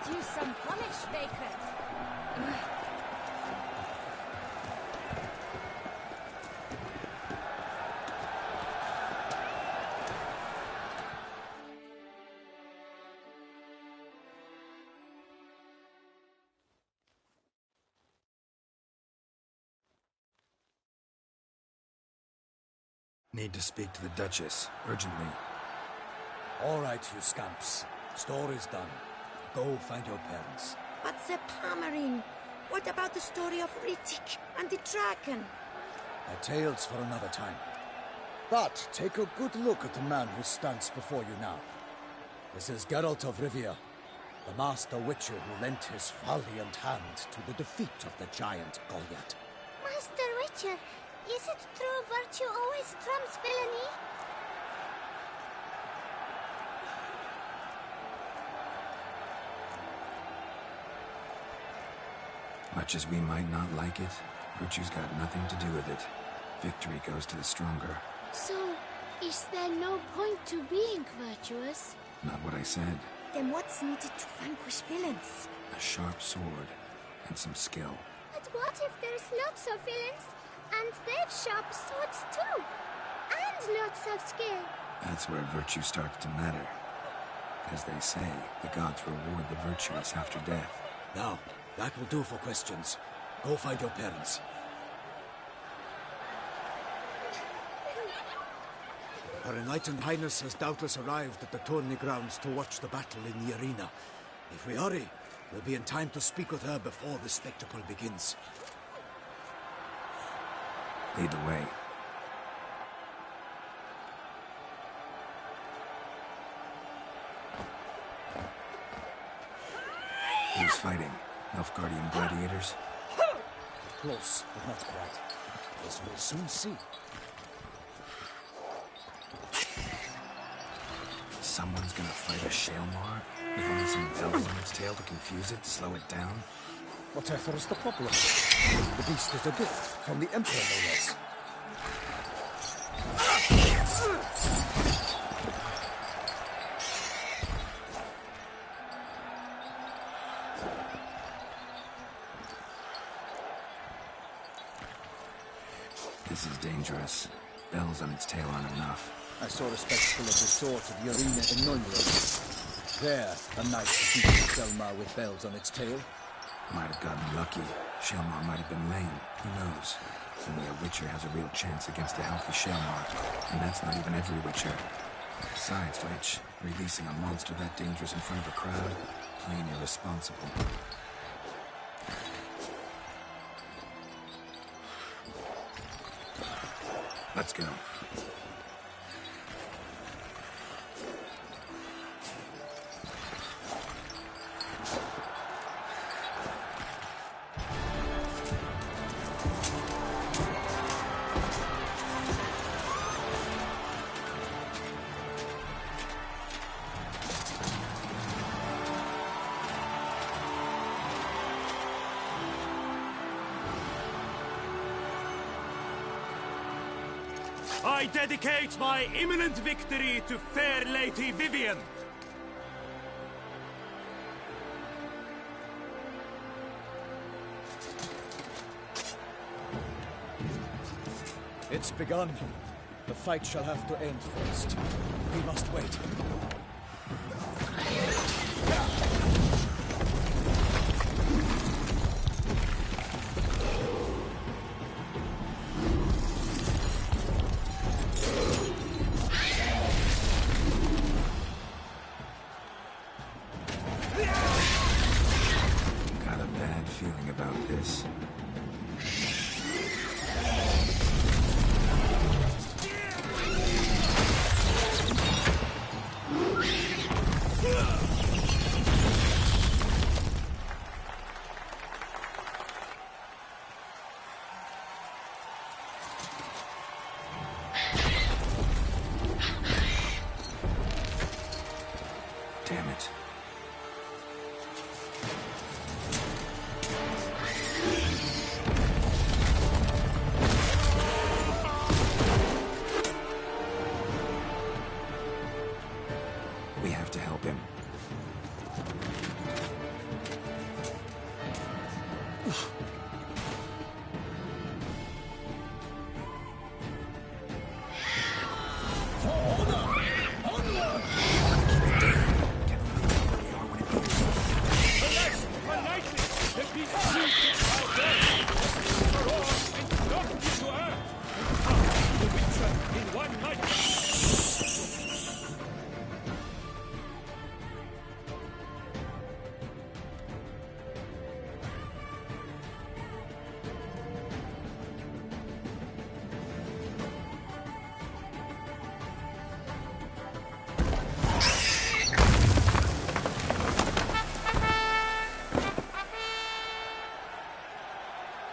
could use some punish, Baker. Need to speak to the Duchess, urgently. All right, you scamps. Story's done. Go find your parents. But the Palmerine, what about the story of Rittik and the dragon? They're tales for another time. But take a good look at the man who stands before you now. This is Geralt of Rivia, the master witcher who lent his valiant hand to the defeat of the giant Goliath. Master Witcher, is it true virtue always trumps villainy? Much as we might not like it, virtue's got nothing to do with it. Victory goes to the stronger. So, is there no point to being virtuous? Not what I said. Then what's needed to vanquish villains? A sharp sword and some skill. But what if there's lots of villains, and they've sharp swords too? And lots of skill? That's where virtue starts to matter. As they say, the gods reward the virtuous after death. Now, that will do for questions. Go find your parents. Her Enlightened Highness has doubtless arrived at the tourney grounds to watch the battle in the arena. If we hurry, we'll be in time to speak with her before the spectacle begins. Lead the way. Who's fighting? Nilfgaardian gladiators? Close, but not quite. As we'll soon see. Someone's gonna fight a Shaelmar? With only some bells on its tail to confuse it, slow it down? Whatever is the problem? The beast is a gift from the Emperor, no less. This is dangerous. Bells on its tail aren't enough. I saw a spectacle of the sort at the arena in Nulnroth. There, a knight defeated Shaelmar with bells on its tail. Might have gotten lucky. Shaelmar might have been lame. Who knows? Only a witcher has a real chance against a healthy Shaelmar. And that's not even every witcher. Besides which, releasing a monster that dangerous in front of a crowd, plain irresponsible. Let's go. I dedicate my imminent victory to fair Lady Vivian. It's begun. The fight shall have to end first. We must wait. Got a bad feeling about this. Damn it.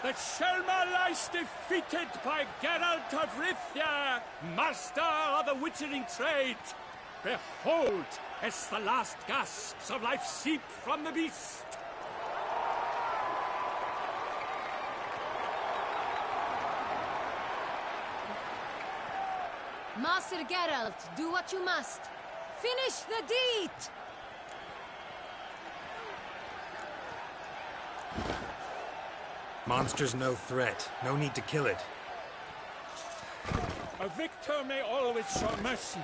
The Shelma lies defeated by Geralt of Rivia, master of the witchering trade. Behold, as the last gasps of life seep from the beast. Master Geralt, do what you must. Finish the deed! Monster's no threat. No need to kill it. A victor may always show mercy.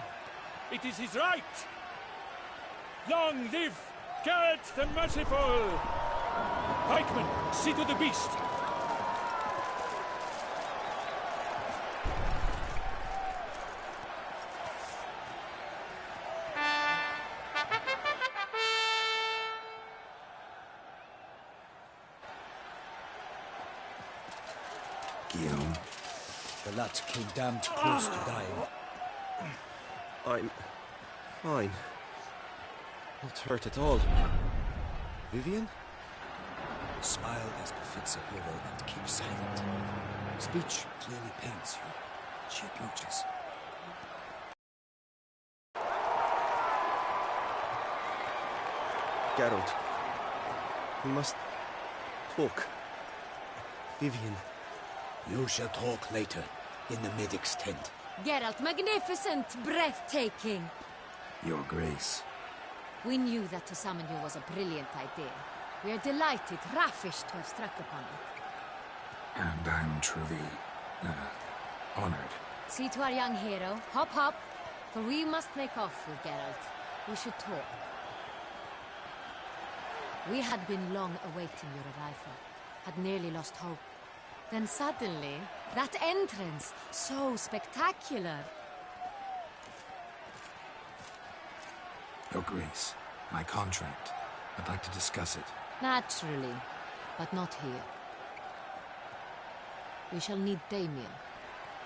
It is his right. Long live Geralt the Merciful! Pikeman, see to the beast. Guillaume. The lad came damned close to dying. I'm fine. Not hurt at all. Vivian? Smile as befits a hero and keep silent. Speech clearly pains you. She approaches. Geralt. We must talk. Vivian. You shall talk later, in the medic's tent. Geralt, magnificent, breathtaking. Your Grace. We knew that to summon you was a brilliant idea. We are delighted, ravished to have struck upon it. And I'm truly, honored. See to our young hero. Hop, hop. For we must make off with Geralt. We should talk. We had been long awaiting your arrival. Had nearly lost hope. Then suddenly, that entrance, so spectacular. Your Grace, my contract. I'd like to discuss it. Naturally, but not here. We shall need Damien.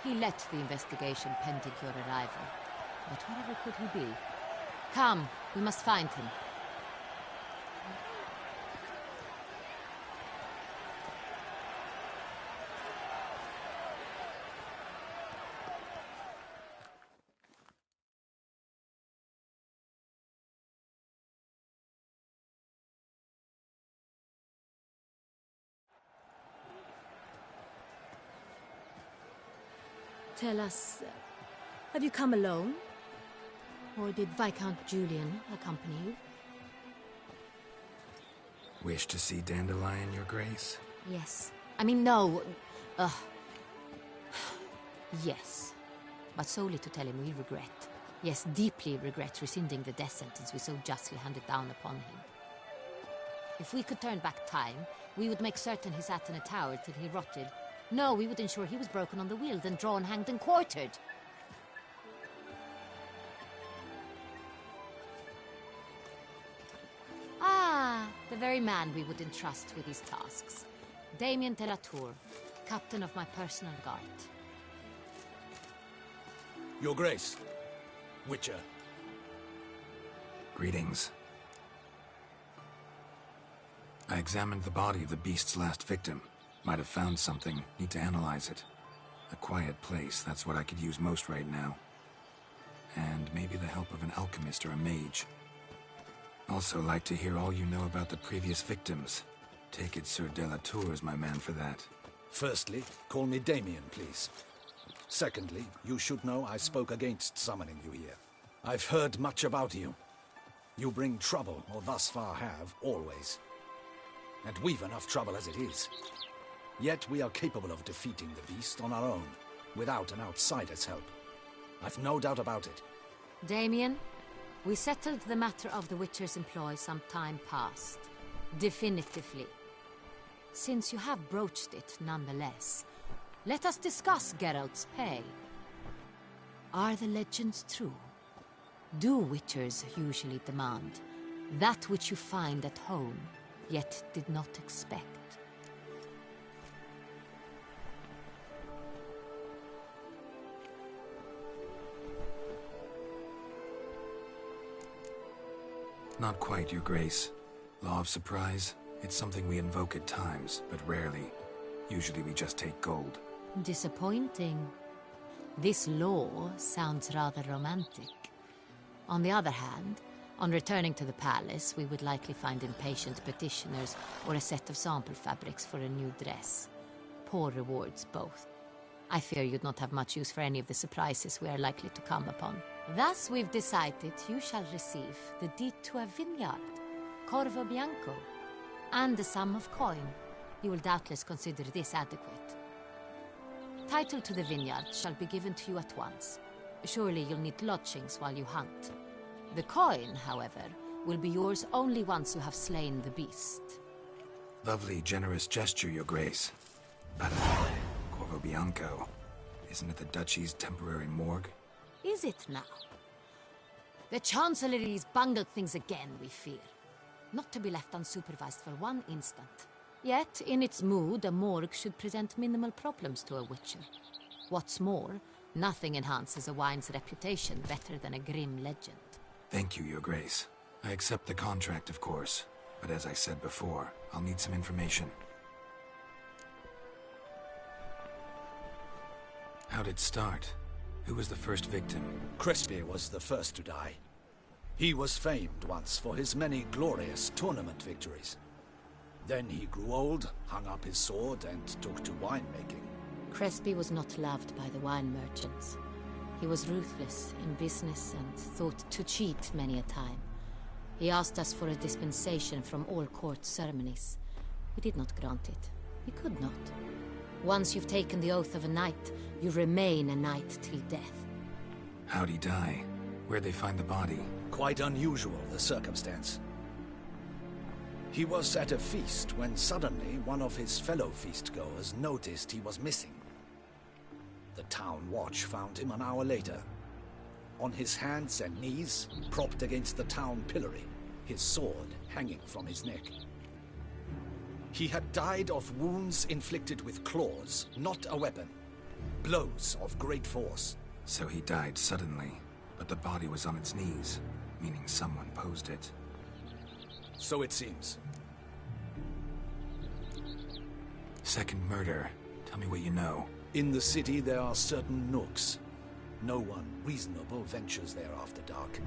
He led the investigation pending your arrival. But whatever could he be? Come, we must find him. Tell us, have you come alone? Or did Viscount Julian accompany you? Wish to see Dandelion, Your Grace? Yes. I mean, no. Yes. But solely to tell him we regret. Yes, deeply regret rescinding the death sentence we so justly handed down upon him. If we could turn back time, we would make certain he sat in a tower till he rotted. No, we would ensure he was broken on the wheel, then drawn, hanged, and quartered. Ah, the very man we would entrust with these tasks. Damien de la Tour, captain of my personal guard. Your Grace. Witcher. Greetings. I examined the body of the beast's last victim. Might have found something. Need to analyze it. A quiet place, that's what I could use most right now. And maybe the help of an alchemist or a mage. Also like to hear all you know about the previous victims. Take it Sir de la Tour is my man for that. Firstly, call me Damien, please. Secondly, you should know I spoke against summoning you here. I've heard much about you. You bring trouble, or thus far have, always. and we've enough trouble as it is. Yet we are capable of defeating the beast on our own, without an outsider's help. I've no doubt about it. Damien, we settled the matter of the Witcher's employ some time past. Definitively. Since you have broached it nonetheless, let us discuss Geralt's pay. Are the legends true? Do Witchers usually demand that which you find at home, yet did not expect? Not quite, Your Grace. Law of surprise, it's something we invoke at times, but rarely. Usually we just take gold. Disappointing. This law sounds rather romantic. On the other hand, on returning to the palace, we would likely find impatient petitioners or a set of sample fabrics for a new dress. Poor rewards both. I fear you'd not have much use for any of the surprises we are likely to come upon. Thus, we've decided you shall receive the deed to a vineyard, Corvo Bianco, and a sum of coin. You will doubtless consider this adequate. Title to the vineyard shall be given to you at once. Surely you'll need lodgings while you hunt. The coin, however, will be yours only once you have slain the beast. Lovely, generous gesture, Your Grace. But, Corvo Bianco, isn't it the Duchy's temporary morgue? Is it now? The Chancellery's bungled things again, we fear. Not to be left unsupervised for one instant. Yet, in its mood, a morgue should present minimal problems to a Witcher. What's more, nothing enhances a wine's reputation better than a grim legend. Thank you, Your Grace. I accept the contract, of course. But as I said before, I'll need some information. How'd it start? Who was the first victim? Crespi was the first to die. He was famed once for his many glorious tournament victories. Then he grew old, hung up his sword, and took to winemaking. Crespi was not loved by the wine merchants. He was ruthless in business and thought to cheat many a time. He asked us for a dispensation from all court ceremonies. We did not grant it. We could not. Once you've taken the oath of a knight, you remain a knight till death. How'd he die? Where'd they find the body? Quite unusual, the circumstance. He was at a feast when suddenly one of his fellow feastgoers noticed he was missing. The town watch found him an hour later. On his hands and knees, propped against the town pillory, his sword hanging from his neck. He had died of wounds inflicted with claws, not a weapon. Blows of great force. So he died suddenly, but the body was on its knees, meaning someone posed it. So it seems. Second murder. Tell me what you know. In the city there are certain nooks. No one reasonable ventures there after dark.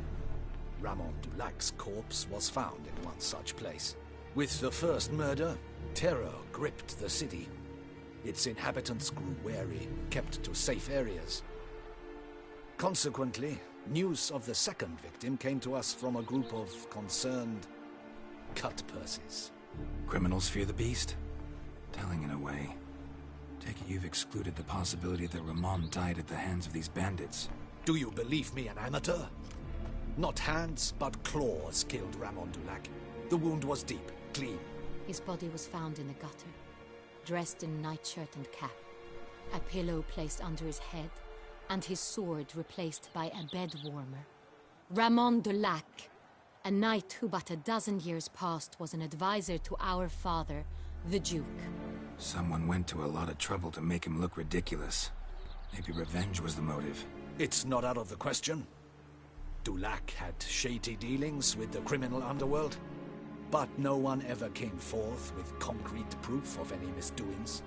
Ramon Dulac's corpse was found in one such place. With the first murder, terror gripped the city. Its inhabitants grew wary, kept to safe areas. Consequently, news of the second victim came to us from a group of concerned cut-purses. Criminals fear the beast? Telling in a way. Take it you've excluded the possibility that Ramon died at the hands of these bandits. Do you believe me an amateur? Not hands, but claws killed Ramon Dulac. The wound was deep, clean. His body was found in the gutter, dressed in nightshirt and cap, a pillow placed under his head, and his sword replaced by a bed warmer. Ramon Dulac, a knight who but a dozen years past was an advisor to our father, the Duke. Someone went to a lot of trouble to make him look ridiculous. Maybe revenge was the motive. It's not out of the question. Dulac had shady dealings with the criminal underworld, but no one ever came forth with concrete proof of any misdoings.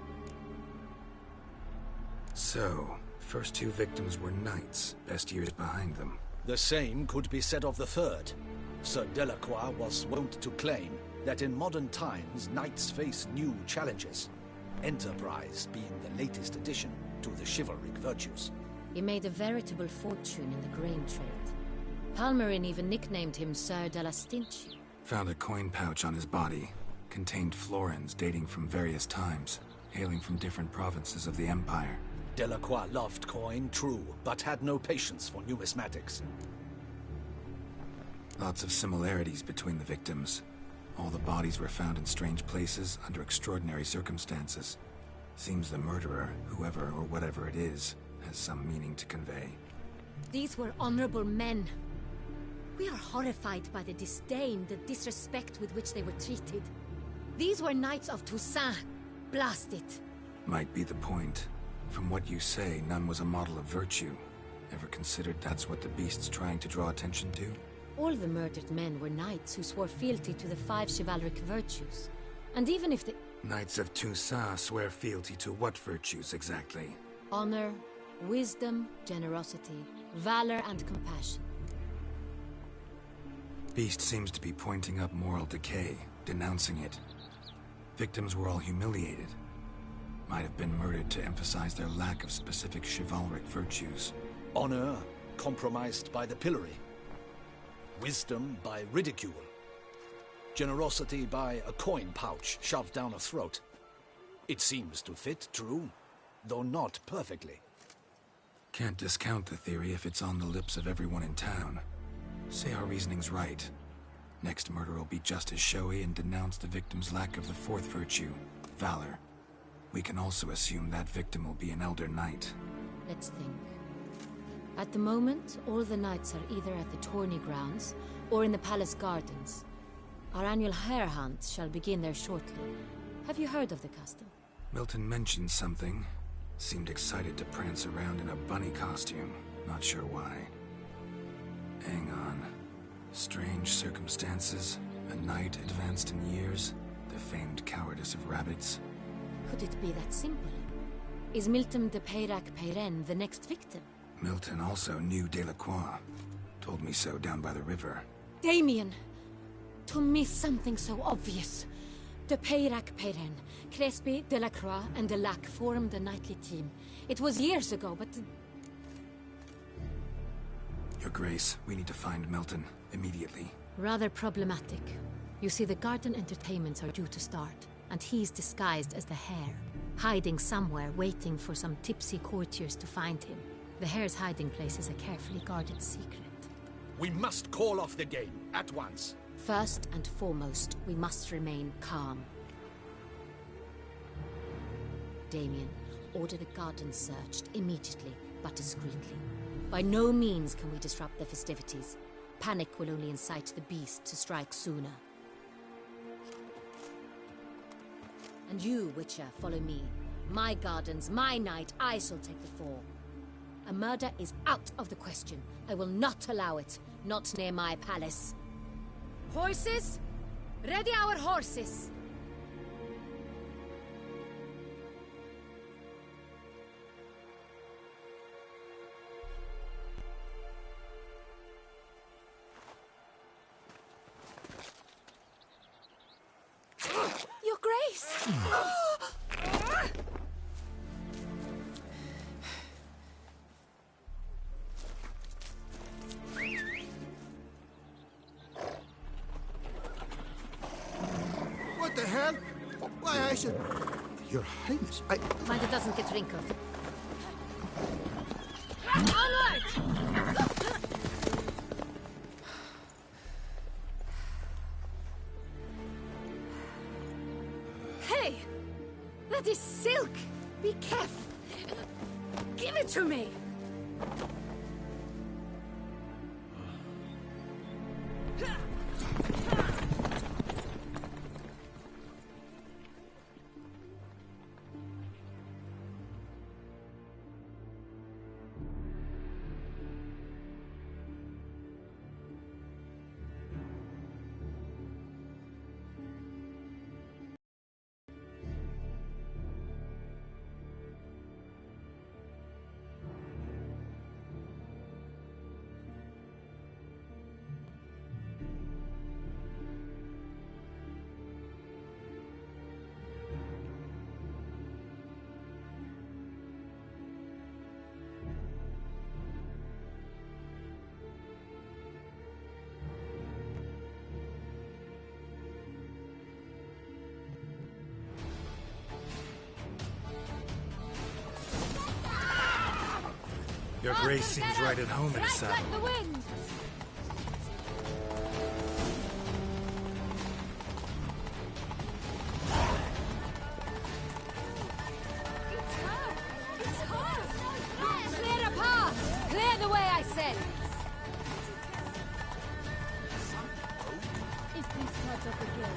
So, first two victims were knights, best years behind them. The same could be said of the third. Sir Delacroix was wont to claim that in modern times knights face new challenges, enterprise being the latest addition to the chivalric virtues. He made a veritable fortune in the grain trade. Palmerin even nicknamed him Sir de la Stinchi. Found a coin pouch on his body. contained florins dating from various times, hailing from different provinces of the Empire. Delacroix loved coin, true, but had no patience for numismatics. Lots of similarities between the victims. All the bodies were found in strange places under extraordinary circumstances. Seems the murderer, whoever or whatever it is, has some meaning to convey. These were honorable men. We are horrified by the disdain, the disrespect with which they were treated. These were knights of Toussaint. Blast it. Might be the point. From what you say, none was a model of virtue. Ever considered that's what the beast's trying to draw attention to? All the murdered men were knights who swore fealty to the 5 chivalric virtues. And even if the... Knights of Toussaint swear fealty to what virtues exactly? Honor, wisdom, generosity, valor, and compassion. Beast seems to be pointing up moral decay, denouncing it. Victims were all humiliated. Might have been murdered to emphasize their lack of specific chivalric virtues. Honor compromised by the pillory. Wisdom by ridicule. Generosity by a coin pouch shoved down a throat. It seems to fit, true, though not perfectly. Can't discount the theory if it's on the lips of everyone in town. Say our reasoning's right. Next murder will be just as showy and denounce the victim's lack of the 4th virtue, valor. We can also assume that victim will be an elder knight. Let's think. At the moment, all the knights are either at the tourney grounds or in the palace gardens. Our annual hare hunt shall begin there shortly. Have you heard of the custom? Milton mentioned something. Seemed excited to prance around in a bunny costume. Not sure why. Hang on. Strange circumstances. A knight advanced in years. The famed cowardice of rabbits. Could it be that simple? Is Milton de Peyrac-Peyren the next victim? Milton also knew Delacroix. Told me so down by the river. Damien! To miss something so obvious. De Peyrac-Peyren, Crespi, Delacroix, and Delac formed a knightly team. It was years ago, but... Your Grace, we need to find Milton, immediately. Rather problematic. You see, the garden entertainments are due to start, and he's disguised as the hare, hiding somewhere, waiting for some tipsy courtiers to find him. The hare's hiding place is a carefully guarded secret. We must call off the game, at once. First and foremost, we must remain calm. Damien, order the garden searched immediately, but discreetly. By no means can we disrupt the festivities. Panic will only incite the beast to strike sooner. And you, Witcher, follow me. My gardens, my night, I shall take the fall. A murder is out of the question. I will not allow it. Not near my palace. Horses? Ready our horses! Your Grace! What the hell? Why, I should... Your Highness, Mind it doesn't get wrinkled. Onward! Hey! That is silk! Be careful! Give it to me! Your grace seems right at home in a saddle. Like the wind! It's her! Clear a path! Clear the way, I said! If we start up again...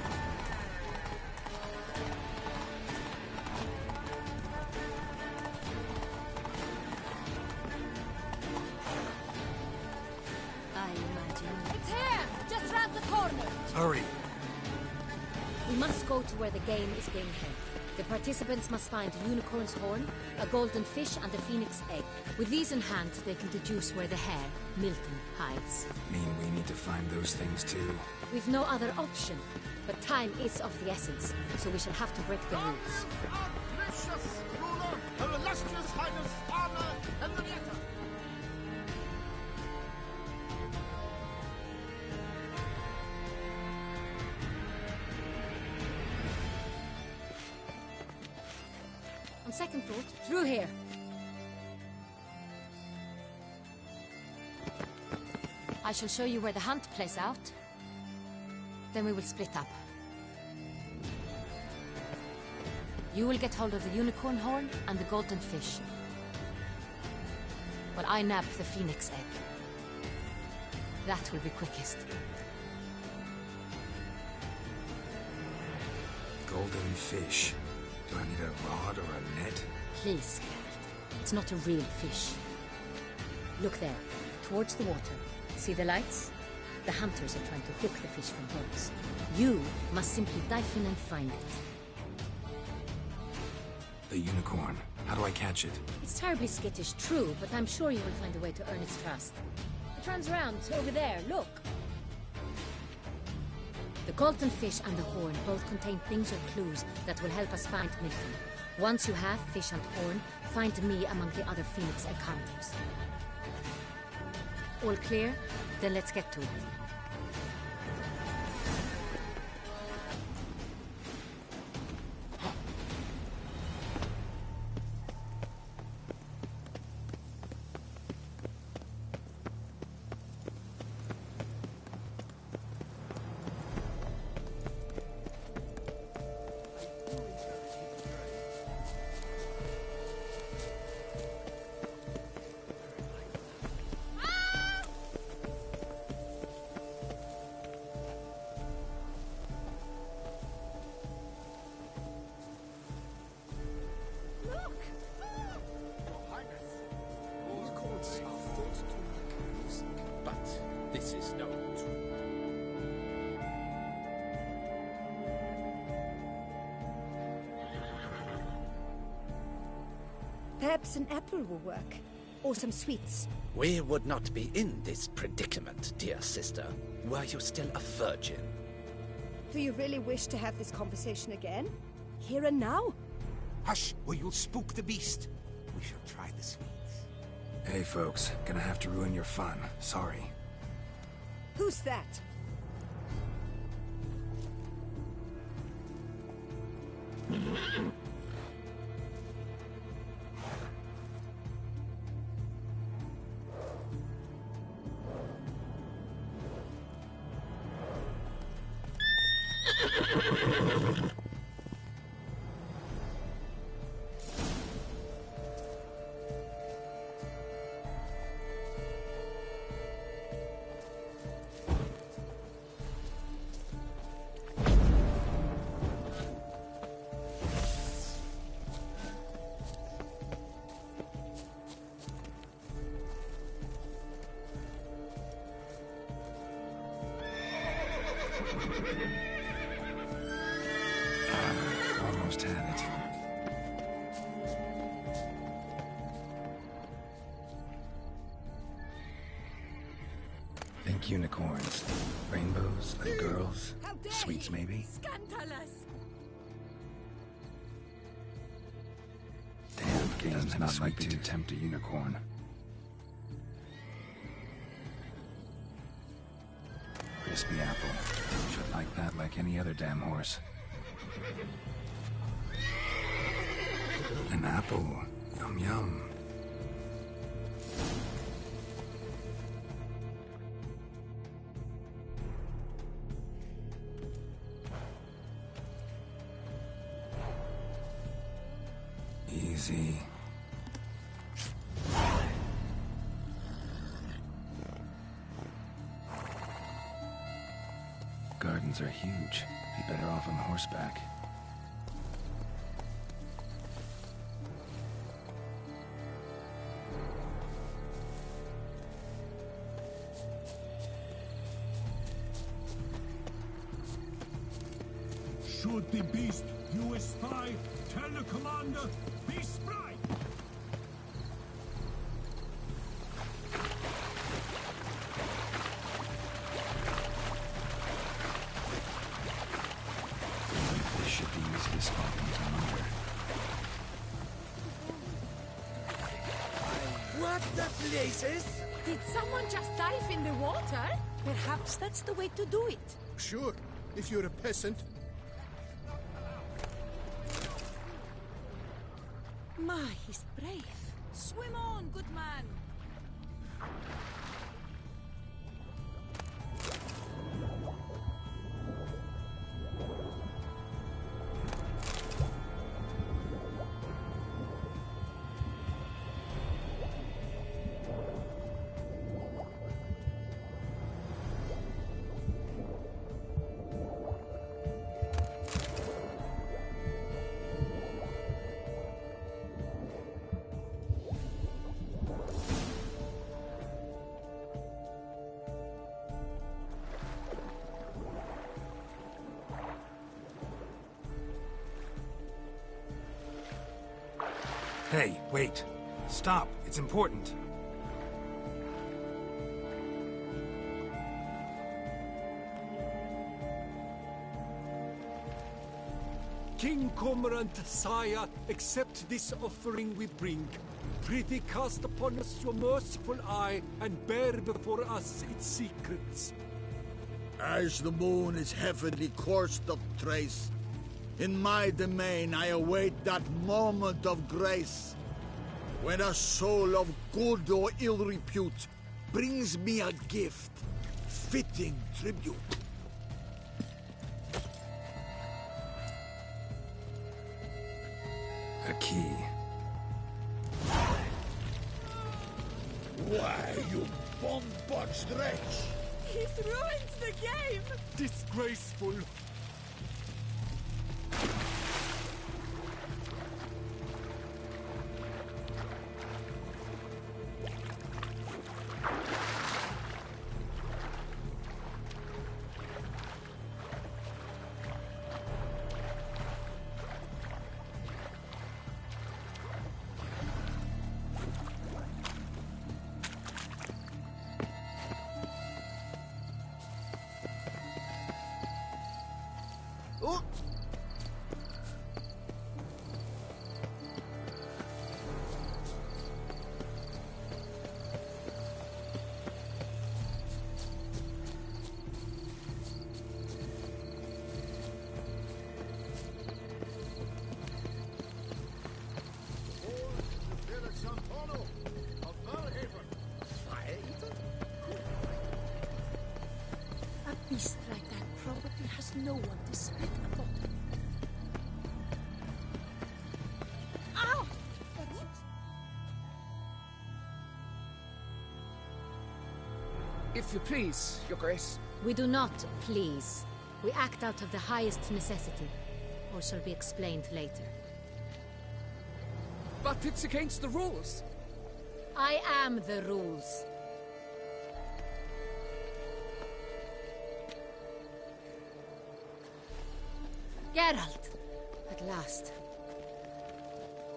Hurry. We must go to where the game is being held. The participants must find a unicorn's horn, a golden fish, and a phoenix egg. With these in hand, they can deduce where the hare, Milton, hides. Mean we need to find those things too? We've no other option. But time is of the essence, so we shall have to break the rules. Our precious ruler, Her Illustrious Highness Anna Henrietta. On second thought, through here. I shall show you where the hunt plays out. Then we will split up. You will get hold of the unicorn horn and the golden fish. While I nab the phoenix egg. That will be quickest. Golden fish. Do I need a rod or a net? Please, Geralt. It's not a real fish. Look there, towards the water. See the lights? The hunters are trying to hook the fish from boats. You must simply dive in and find it. The unicorn. How do I catch it? It's terribly skittish, true, but I'm sure you will find a way to earn its trust. It runs around, over there, look. The golden fish and the horn both contain things or clues that will help us find Milton. Once you have fish and horn, find me among the other phoenix egg hunters. All clear? Then let's get to it. This is no truth. Perhaps an apple will work. Or some sweets. We would not be in this predicament, dear sister, were you still a virgin. Do you really wish to have this conversation again? Here and now? Hush, or you'll spook the beast. We shall try the sweets. Hey folks, gonna have to ruin your fun. Sorry. Who's that? Almost had it. Think unicorns. Rainbows, little girls. Sweets, maybe? Scandalous! Damn, game's not likely to tempt a unicorn. Crispy apple. Should like that like any other damn horse. An apple. Yum yum. see. Gardens are huge. Be better off on horseback. Should the beast you espy tell the commander, be spry! This should be easy to spot once I'm under. What the blazes? Did someone just dive in the water? Perhaps that's the way to do it. Sure, if you're a peasant. My, he's brave. Swim on, good man. Hey, wait. Stop. It's important. King Cormorant, sire, accept this offering we bring. Prithee cast upon us your merciful eye, and bear before us its secrets. As the moon is heavenly coursed of trace, in my domain I await that moment of grace, when a soul of good or ill repute brings me a gift, fitting tribute. A key. Why, you bomb-botched wretch! He's ruined the game! Disgraceful. Oh! A beast like that probably has no one to spit upon. Ow! If you please, Your Grace. We do not please. We act out of the highest necessity, or shall be explained later. But it's against the rules. I am the rules. Geralt! At last.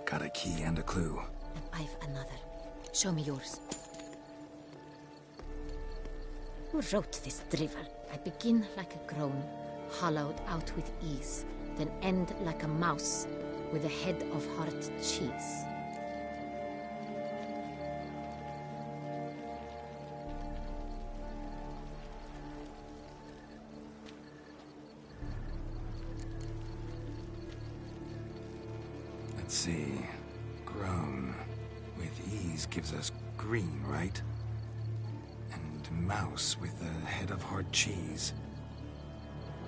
Got a key and a clue. I've another. Show me yours. Who wrote this drivel? I begin like a groan, hollowed out with ease, then end like a mouse, with a head of hard cheese. Let's see. Groan. With ease gives us green, right? And mouse with a head of hard cheese.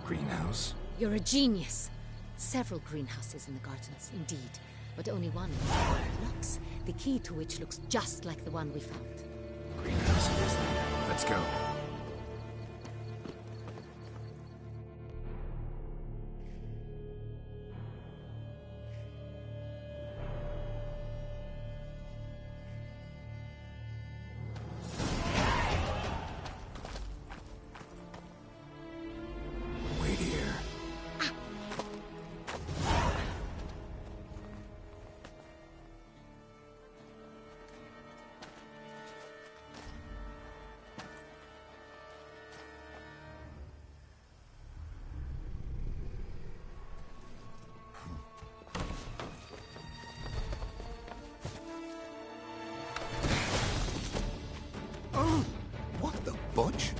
Greenhouse? You're a genius. Several greenhouses in the gardens, indeed. but only one locks, the key to which looks just like the one we found. Greenhouse it is then. Let's go. Wait here. What the bunch?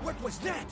What was that?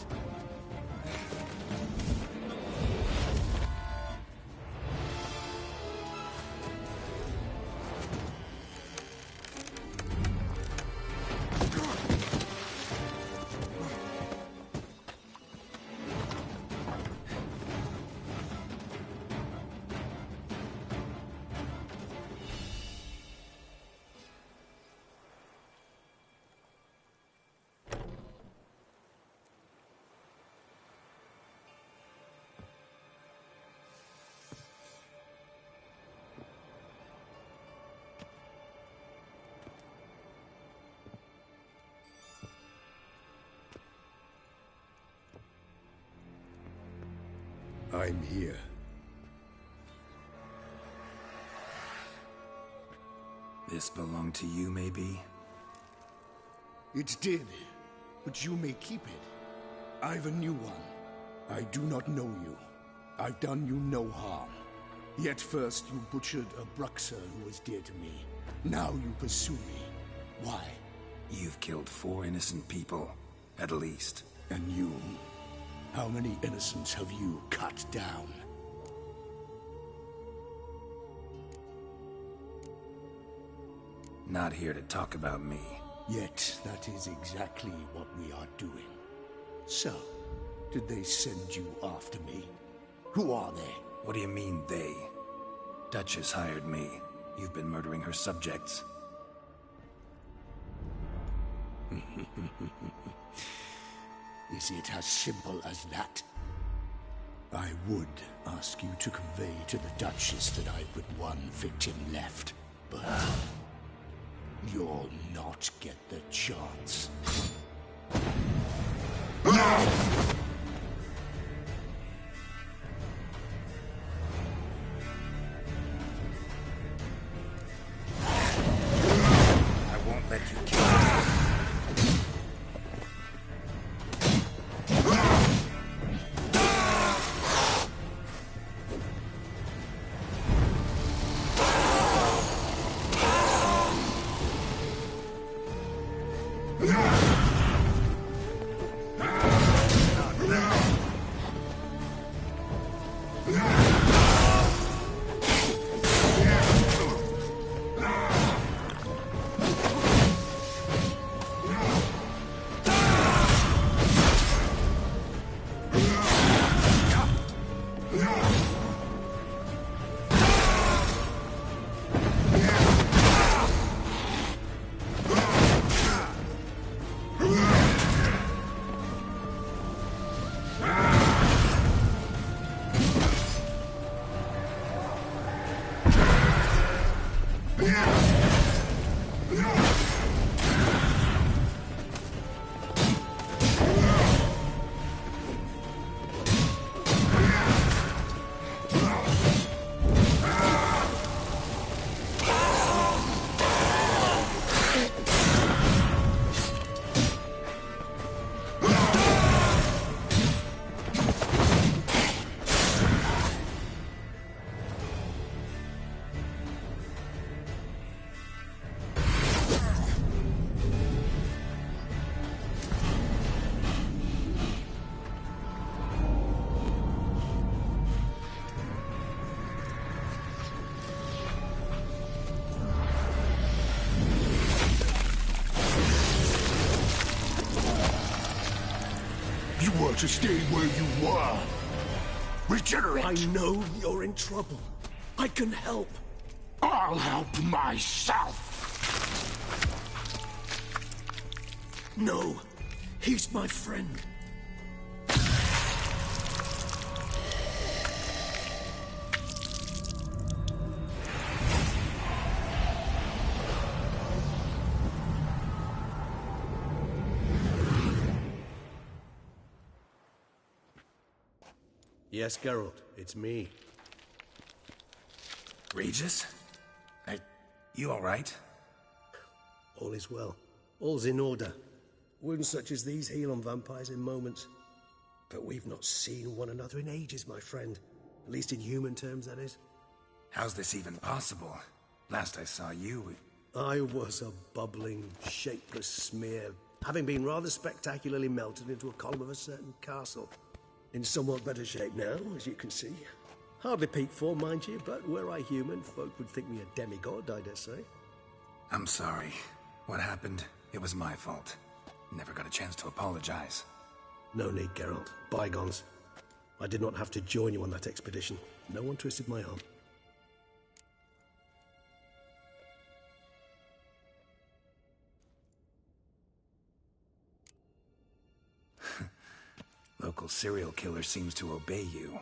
I'm here. This belonged to you, maybe? It did, but you may keep it. I've a new one. I do not know you. I've done you no harm. Yet first you butchered a Bruxer who was dear to me. Now you pursue me. Why? You've killed 4 innocent people, at least. And you? How many innocents have you cut down? Not here to talk about me. Yet that is exactly what we are doing. So, did they send you after me? Who are they? What do you mean, they? Duchess hired me. You've been murdering her subjects. Is it as simple as that? I would ask you to convey to the Duchess that I've but one victim left, but you'll not get the chance. I won't let you kill me. better to stay where you were. Regenerate! I know you're in trouble. I can help. I'll help myself! No, he's my friend. Yes, Geralt, it's me. Regis? You all right? All is well. All's in order. Wounds such as these heal on vampires in moments. But we've not seen one another in ages, my friend. At least in human terms, that is. How's this even possible? Last I saw you... I was a bubbling, shapeless smear, having been rather spectacularly melted into a column of a certain castle. In somewhat better shape now, as you can see. Hardly peak form, mind you, but were I human, folk would think me a demigod, I dare say. I'm sorry. What happened, it was my fault. Never got a chance to apologize. No need, Geralt. Bygones. I did not have to join you on that expedition. No one twisted my arm. Local serial killer seems to obey you.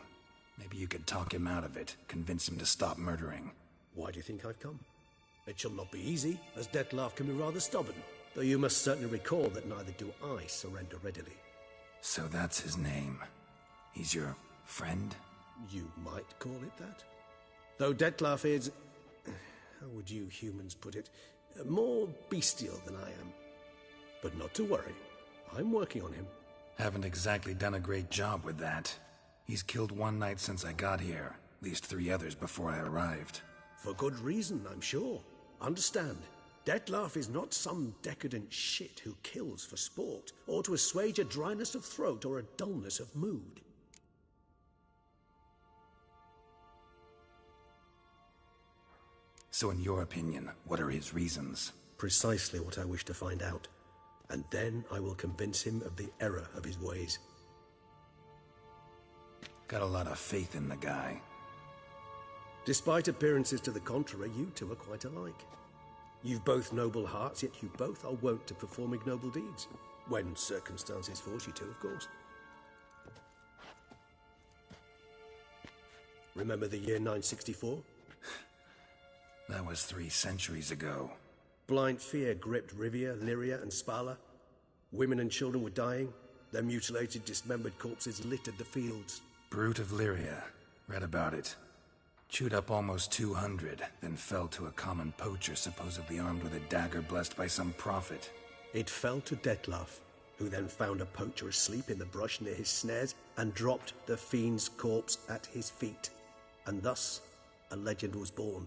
Maybe you could talk him out of it, convince him to stop murdering. Why do you think I've come? It shall not be easy, as Dettlaff can be rather stubborn. Though you must certainly recall that neither do I surrender readily. So that's his name. He's your friend? You might call it that. Though Dettlaff is... how would you humans put it? More bestial than I am. But not to worry. I'm working on him. Haven't exactly done a great job with that. He's killed one knight since I got here. At least 3 others before I arrived. For good reason, I'm sure. Understand, Dettlaff is not some decadent shit who kills for sport, or to assuage a dryness of throat or a dullness of mood. So in your opinion, what are his reasons? Precisely what I wish to find out. And then I will convince him of the error of his ways. Got a lot of faith in the guy. Despite appearances to the contrary, you two are quite alike. You've both noble hearts, yet you both are wont to perform ignoble deeds. When circumstances force you to, of course. Remember the year 964? That was 3 centuries ago. Blind fear gripped Rivia, Lyria, and Spala. Women and children were dying. Their mutilated, dismembered corpses littered the fields. Brute of Lyria. Read about it. Chewed up almost 200, then fell to a common poacher supposedly armed with a dagger blessed by some prophet. It fell to Dettlaff, who then found a poacher asleep in the brush near his snares and dropped the fiend's corpse at his feet. And thus, a legend was born.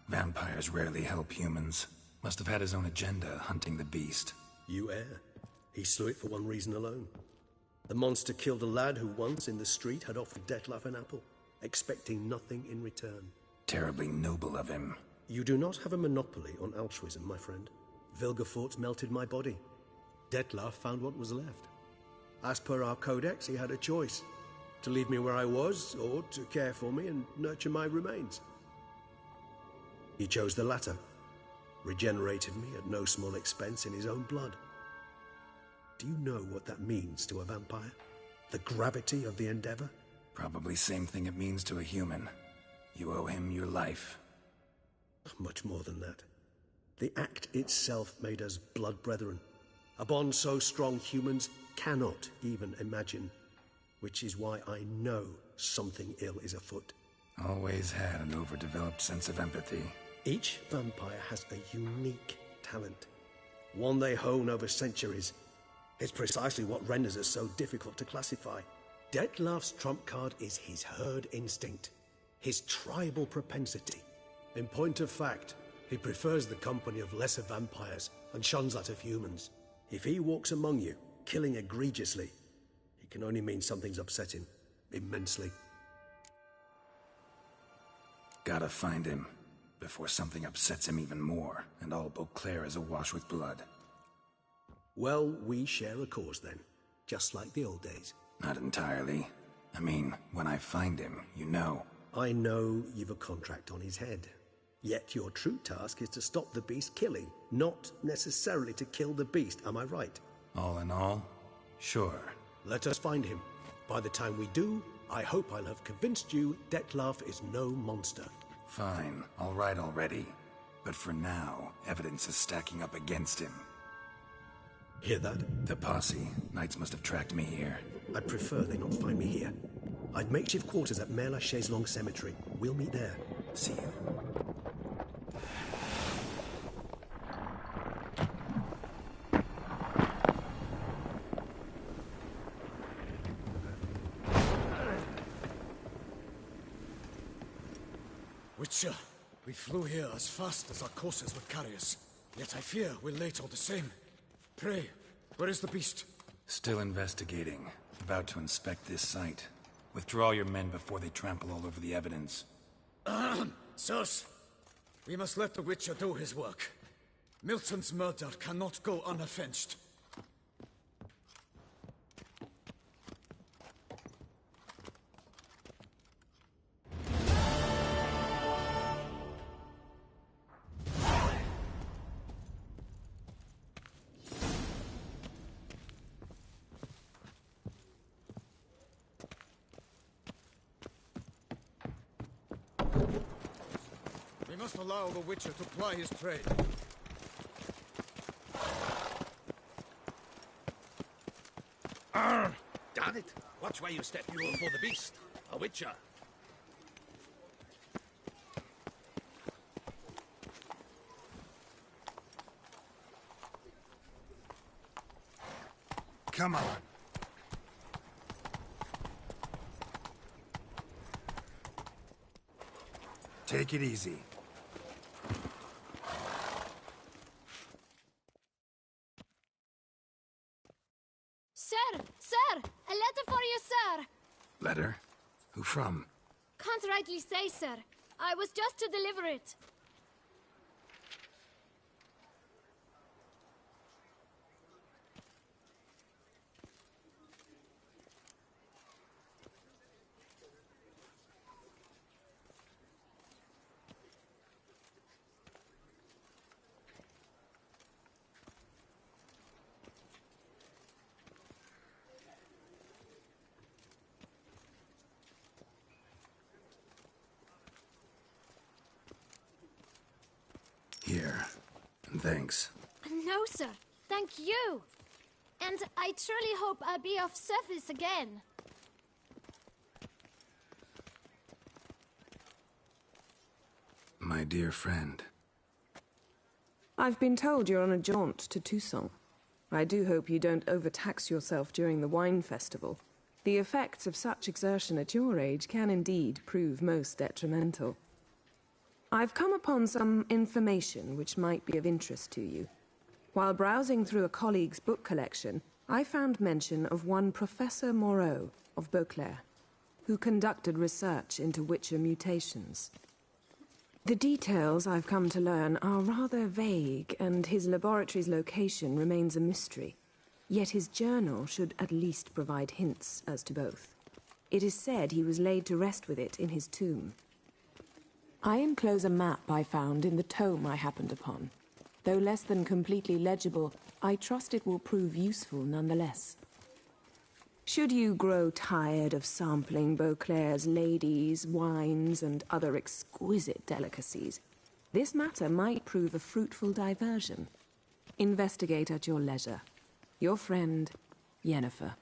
Vampires rarely help humans. Must have had his own agenda, hunting the beast. You err. He slew it for one reason alone. The monster killed a lad who once, in the street, had offered Dettlaff an apple, expecting nothing in return. Terribly noble of him. You do not have a monopoly on altruism, my friend. Vilgefortz melted my body. Dettlaff found what was left. As per our codex, he had a choice. To leave me where I was, or to care for me and nurture my remains. He chose the latter, regenerated me at no small expense in his own blood. Do you know what that means to a vampire? The gravity of the endeavor? Probably same thing it means to a human. You owe him your life. Much more than that. The act itself made us blood brethren. A bond so strong humans cannot even imagine. Which is why I know something ill is afoot. Always had an overdeveloped sense of empathy. Each vampire has a unique talent, one they hone over centuries. It's precisely what renders us so difficult to classify. Dettlaff's trump card is his herd instinct, his tribal propensity. In point of fact, he prefers the company of lesser vampires and shuns that of humans. If he walks among you, killing egregiously. It can only mean something's upset him. Immensely. Gotta find him, before something upsets him even more, and all Beauclair is awash with blood. Well, we share a cause then. Just like the old days. Not entirely. I mean, when I find him, you know. I know you've a contract on his head. Yet your true task is to stop the beast killing, not necessarily to kill the beast, am I right? All in all, sure. Let us find him. By the time we do, I hope I'll have convinced you Dettlaff is no monster. Fine, all right already. But for now, evidence is stacking up against him. Hear that? The posse. Knights must have tracked me here. I'd prefer they not find me here. I'd makeshift quarters at Mère Lachaise Long Cemetery. We'll meet there. See you. Witcher, we flew here as fast as our courses would carry us. Yet I fear we're late all the same. Pray, where is the beast? Still investigating. About to inspect this site. Withdraw your men before they trample all over the evidence. Sirs, we must let the Witcher do his work. Milton's murder cannot go unavenged. We must allow the Witcher to ply his trade. Damn it! Watch where you step, you will for the beast. A Witcher. Come on. Take it easy. Sir! Sir! A letter for you, sir! Letter? Who from? Can't rightly say, sir. I was just to deliver it. Here. And thanks. No, sir. Thank you. And I truly hope I'll be of service again. My dear friend. I've been told you're on a jaunt to Toussaint. I do hope you don't overtax yourself during the wine festival. The effects of such exertion at your age can indeed prove most detrimental. I've come upon some information which might be of interest to you. While browsing through a colleague's book collection, I found mention of one Professor Moreau of Beauclair, who conducted research into Witcher mutations. The details I've come to learn are rather vague, and his laboratory's location remains a mystery. Yet his journal should at least provide hints as to both. It is said he was laid to rest with it in his tomb. I enclose a map I found in the tome I happened upon. Though less than completely legible, I trust it will prove useful nonetheless. Should you grow tired of sampling Beauclair's ladies, wines, and other exquisite delicacies, this matter might prove a fruitful diversion. Investigate at your leisure. Your friend, Yennefer.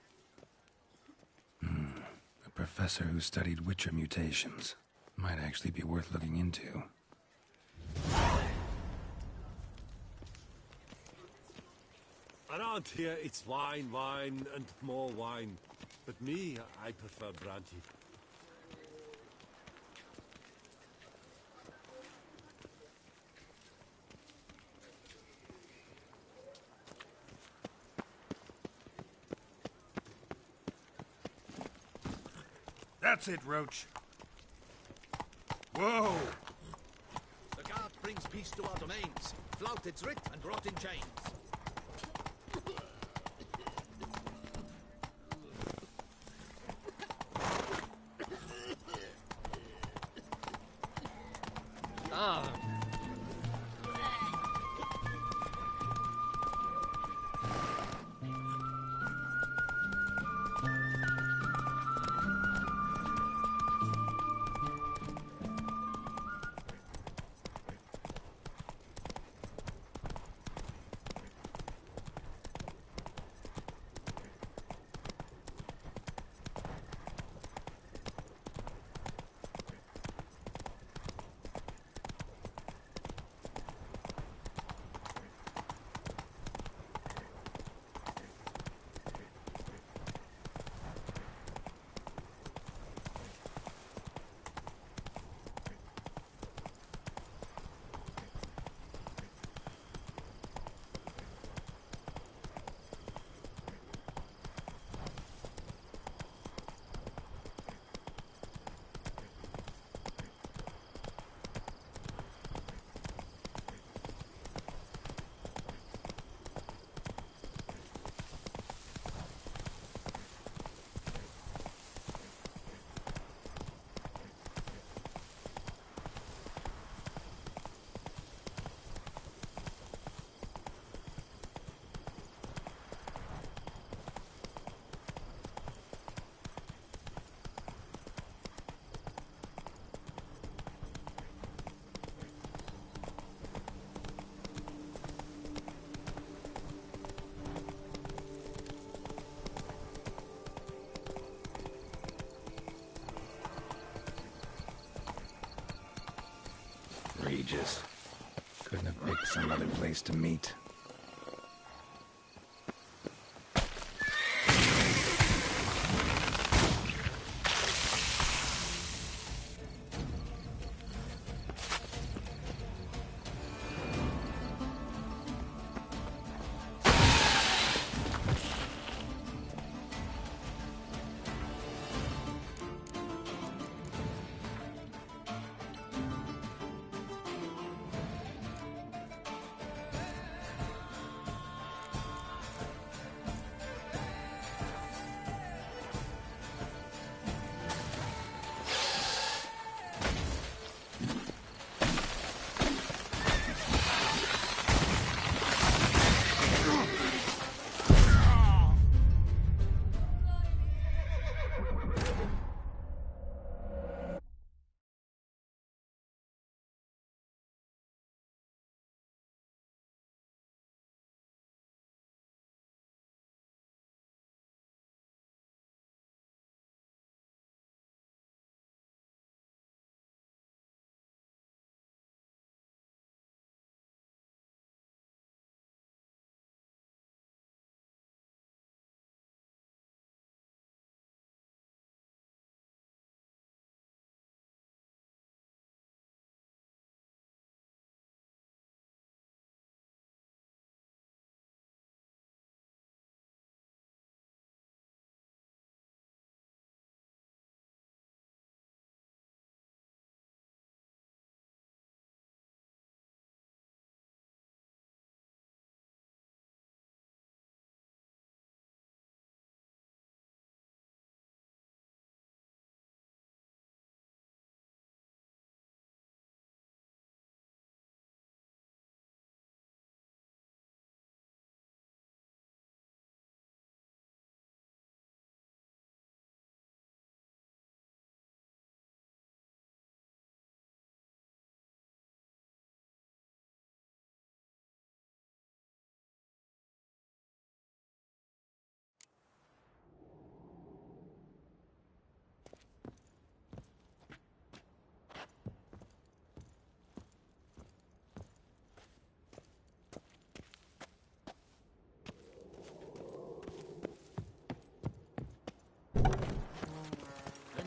A professor who studied Witcher mutations. Might actually be worth looking into. Around here, it's wine, wine, and more wine. But me, I prefer brandy. That's it, Roach. Whoa! The guard brings peace to our domains. Flout its writ and brought in chains. Ah. Regis. Couldn't have picked some other place to meet.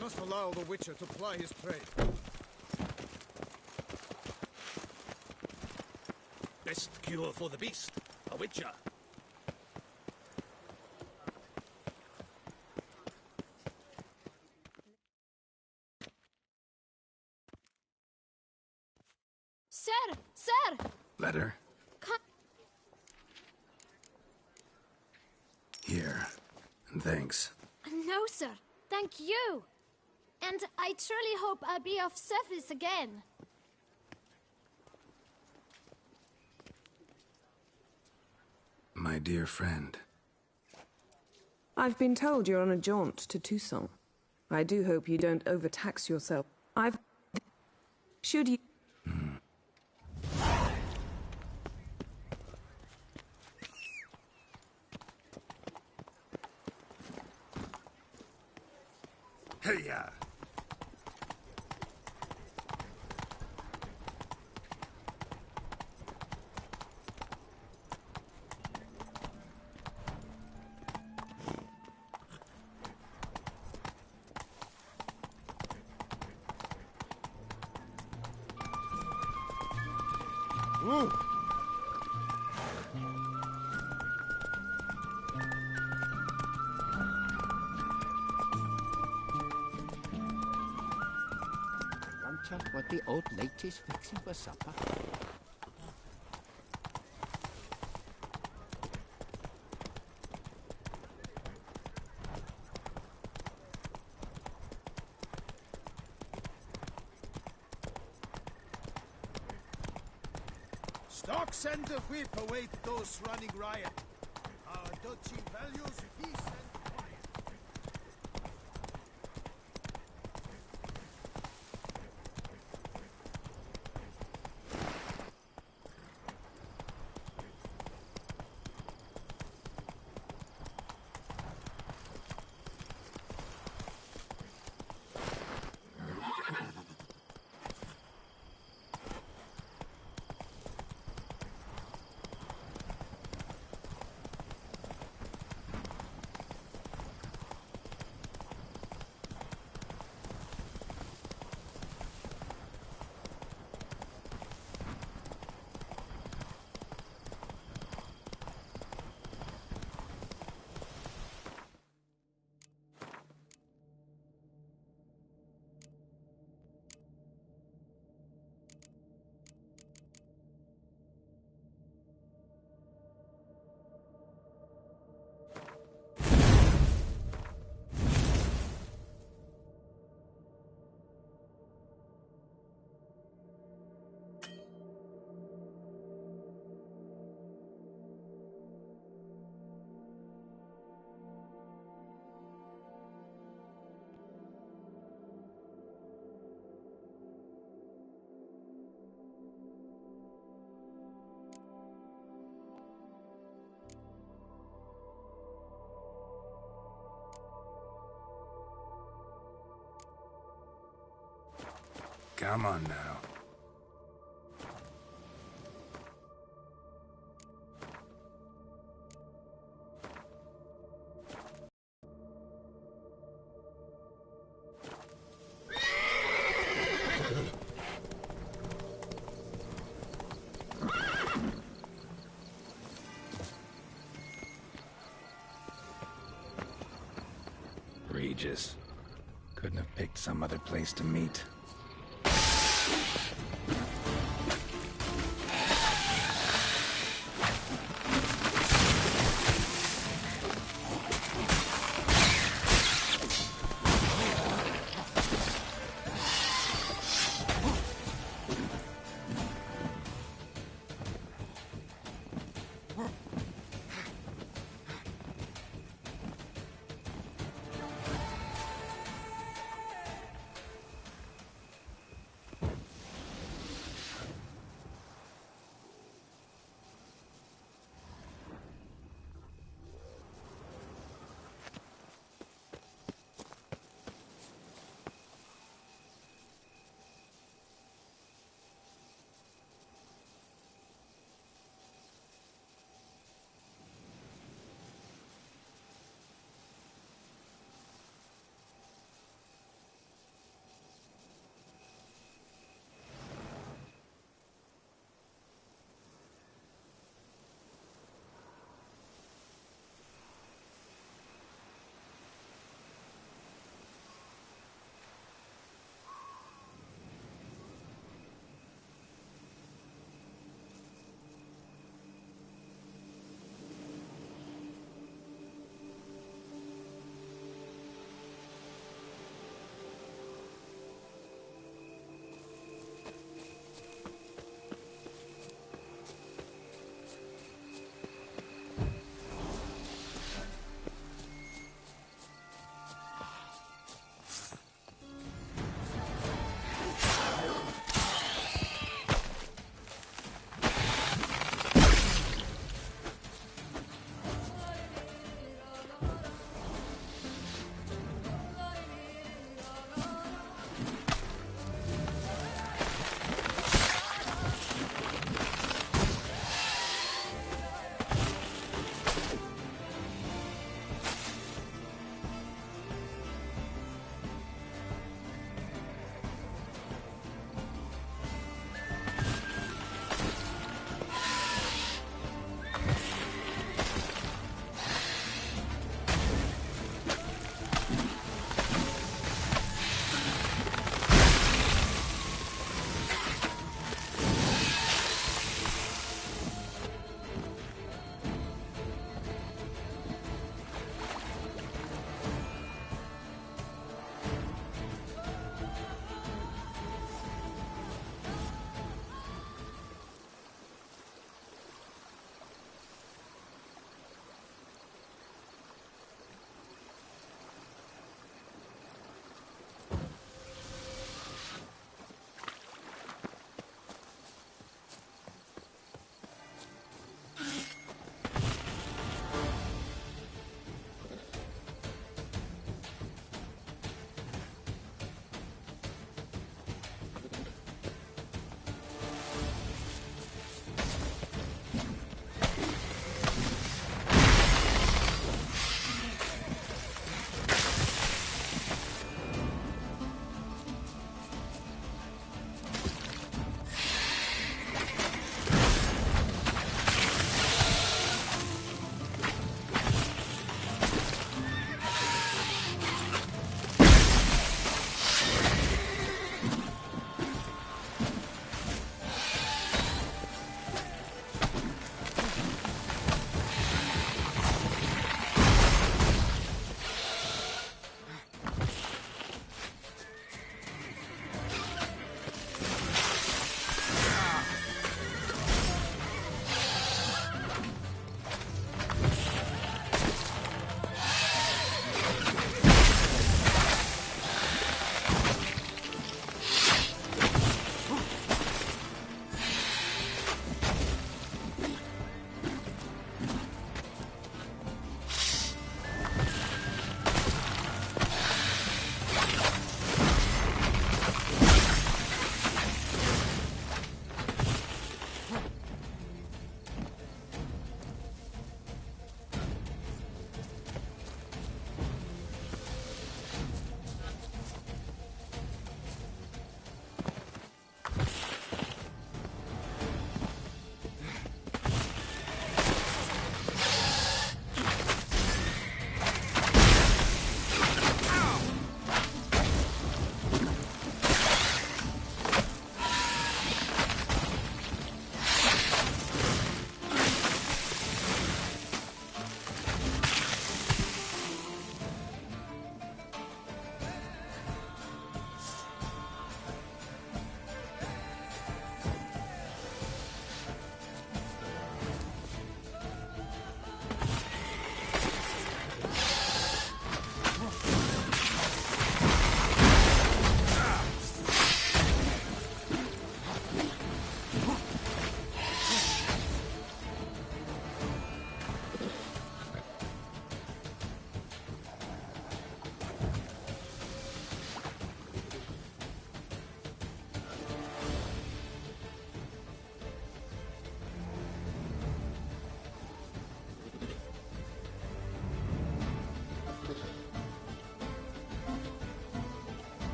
Must allow the Witcher to ply his trade. Best cure for the beast, a Witcher. Sir! Sir! Letter? Here. And thanks. No, sir. Thank you. And I truly hope I'll be of service again. My dear friend. I've been told you're on a jaunt to Tucson. I do hope you don't overtax yourself. Should you... Hey-ya! Ooh. Wonder what the old lady's fixing for supper. Stocks and the whip await those running riot. Our duchy values peace and quiet. Come on now. Regis. Couldn't have picked some other place to meet.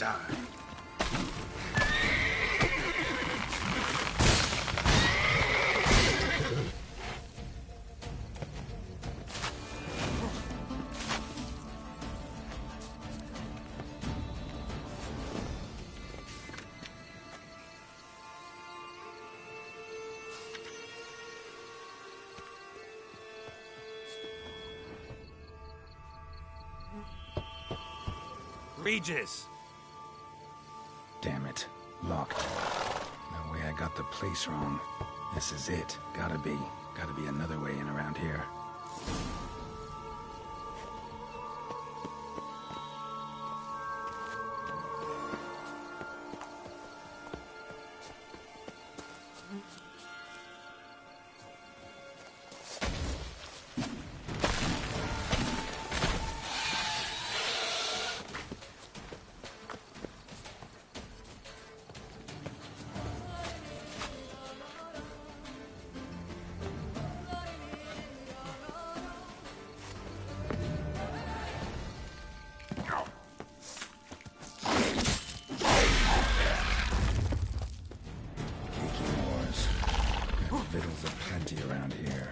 die. Regis! Damn it. Locked. No way I got the place wrong. This is it. Gotta be. Gotta be another way in around here. Vittles are plenty around here.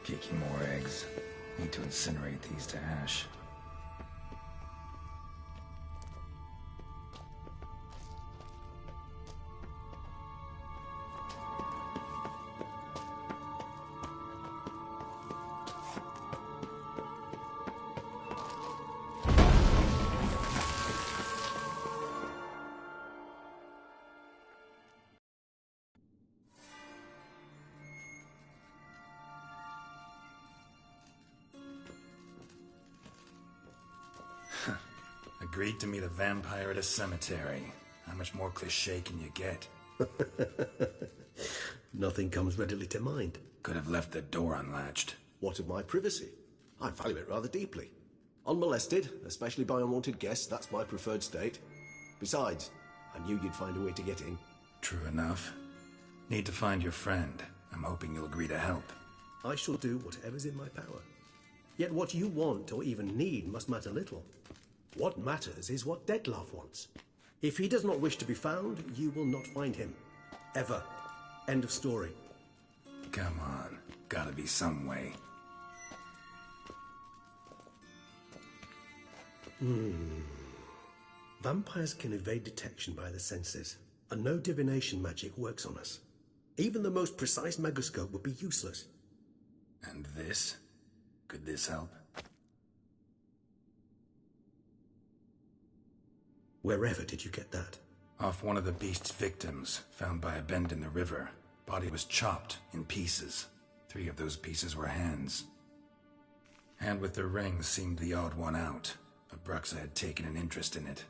Geeky more eggs. Need to incinerate these to ash. Agreed to meet a vampire at a cemetery. How much more cliché can you get? Nothing comes readily to mind. Could have left the door unlatched. What of my privacy? I value it rather deeply. Unmolested, especially by unwanted guests, that's my preferred state. Besides, I knew you'd find a way to get in. True enough. Need to find your friend. I'm hoping you'll agree to help. I shall do whatever's in my power. Yet what you want or even need must matter little. What matters is what Dettlaff wants. If he does not wish to be found, you will not find him. Ever. End of story. Come on. Gotta be some way. Vampires can evade detection by the senses, and no divination magic works on us. Even the most precise megoscope would be useless. And this? Could this help? Wherever did you get that? Off one of the beast's victims, found by a bend in the river. Body was chopped in pieces. 3 of those pieces were hands. Hand with the ring seemed the odd one out. Abruxa had taken an interest in it.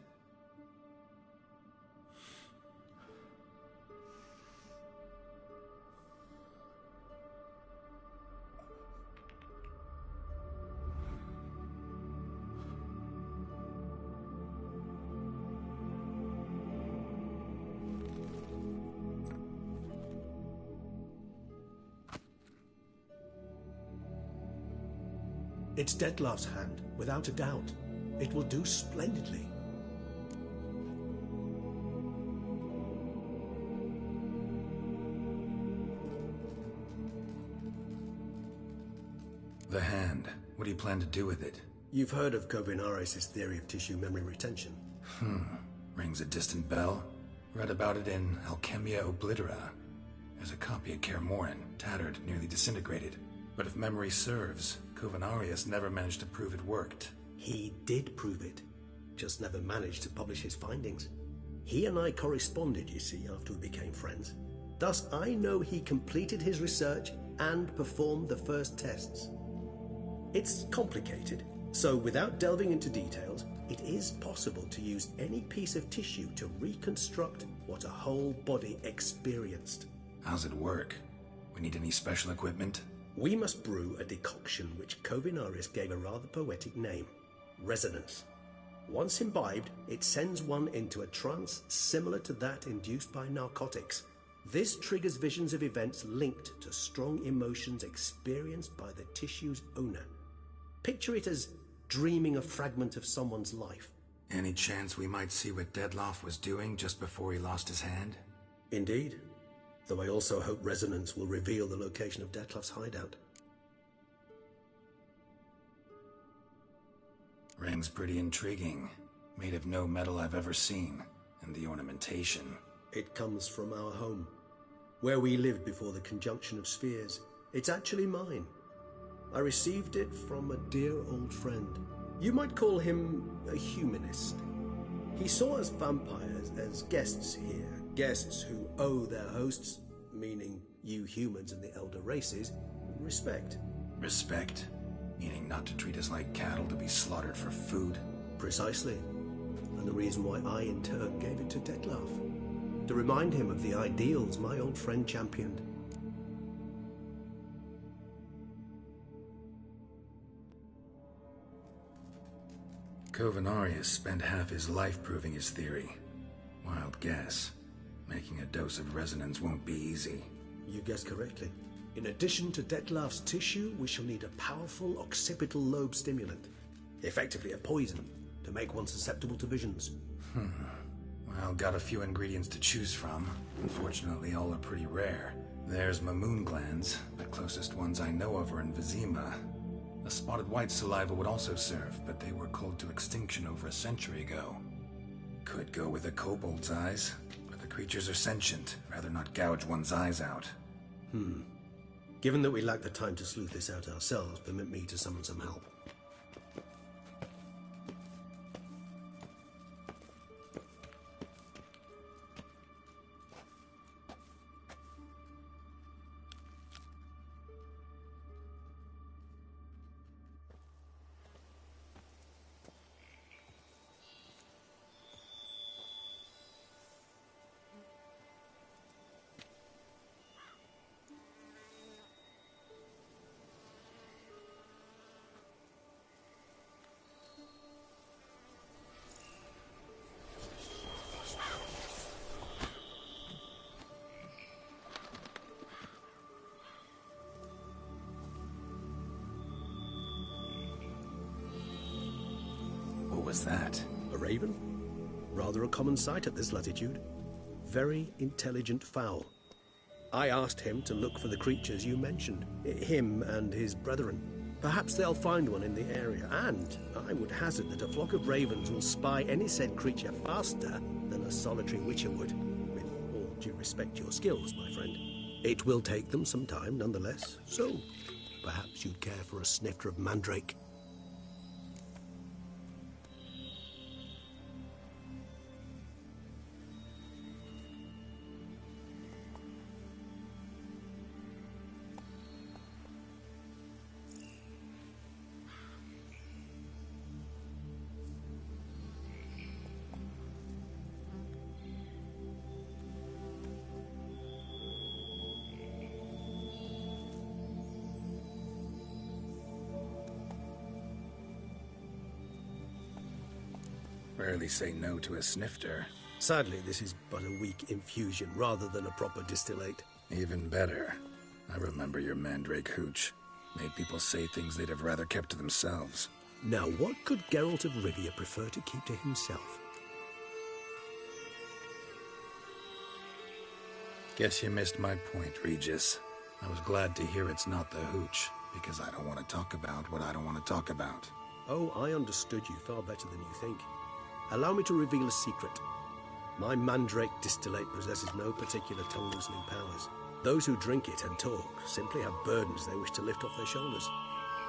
It's Dettlaff's hand, without a doubt. It will do splendidly. The hand. What do you plan to do with it? You've heard of Kovinares' theory of tissue memory retention. Rings a distant bell. Read about it in Alchemia Oblitera. There's a copy at Kaer Morhen, tattered, nearly disintegrated. But if memory serves, Kovinares never managed to prove it worked. He did prove it, just never managed to publish his findings. He and I corresponded, you see, after we became friends. Thus, I know he completed his research and performed the first tests. It's complicated, so without delving into details, it is possible to use any piece of tissue to reconstruct what a whole body experienced. How's it work? We need any special equipment? We must brew a decoction which Kovinaris gave a rather poetic name, resonance. Once imbibed, it sends one into a trance similar to that induced by narcotics. This triggers visions of events linked to strong emotions experienced by the tissue's owner. Picture it as dreaming a fragment of someone's life. Any chance we might see what Dettlaff was doing just before he lost his hand? Indeed. Though I also hope resonance will reveal the location of Dettlaff's hideout. Ring's pretty intriguing. Made of no metal I've ever seen. And the ornamentation. It comes from our home, where we lived before the conjunction of spheres. It's actually mine. I received it from a dear old friend. You might call him a humanist. He saw us vampires as guests here, guests who owe their hosts, meaning you humans and the elder races, respect. Respect? Meaning not to treat us like cattle to be slaughtered for food? Precisely. And the reason why I, in turn, gave it to Dettlaff. To remind him of the ideals my old friend championed. Kovinaris spent half his life proving his theory. Wild guess. Making a dose of resonance won't be easy. You guessed correctly. In addition to Dettlaff's tissue, we shall need a powerful occipital lobe stimulant. Effectively a poison, to make one susceptible to visions. Well, got a few ingredients to choose from. Unfortunately, all are pretty rare. There's Mamoon glands. The closest ones I know of are in Vizima. A spotted white saliva would also serve, but they were cold to extinction over a century ago. Could go with a kobold's eyes, but the creatures are sentient. Rather not gouge one's eyes out. Given that we lack the time to sleuth this out ourselves, permit me to summon some help. What was that? A raven? Rather a common sight at this latitude. Very intelligent fowl. I asked him to look for the creatures you mentioned. Him and his brethren. Perhaps they'll find one in the area, and I would hazard that a flock of ravens will spy any said creature faster than a solitary witcher would. With all due respect to your skills, my friend. It will take them some time, nonetheless, so perhaps you'd care for a snifter of mandrake. Rarely say no to a snifter. Sadly, this is but a weak infusion rather than a proper distillate. Even better. I remember your mandrake hooch. Made people say things they'd have rather kept to themselves. Now, what could Geralt of Rivia prefer to keep to himself? Guess you missed my point, Regis. I was glad to hear it's not the hooch, because I don't want to talk about what I don't want to talk about. Oh, I understood you far better than you think. Allow me to reveal a secret. My mandrake distillate possesses no particular tongue-loosening powers. Those who drink it and talk simply have burdens they wish to lift off their shoulders.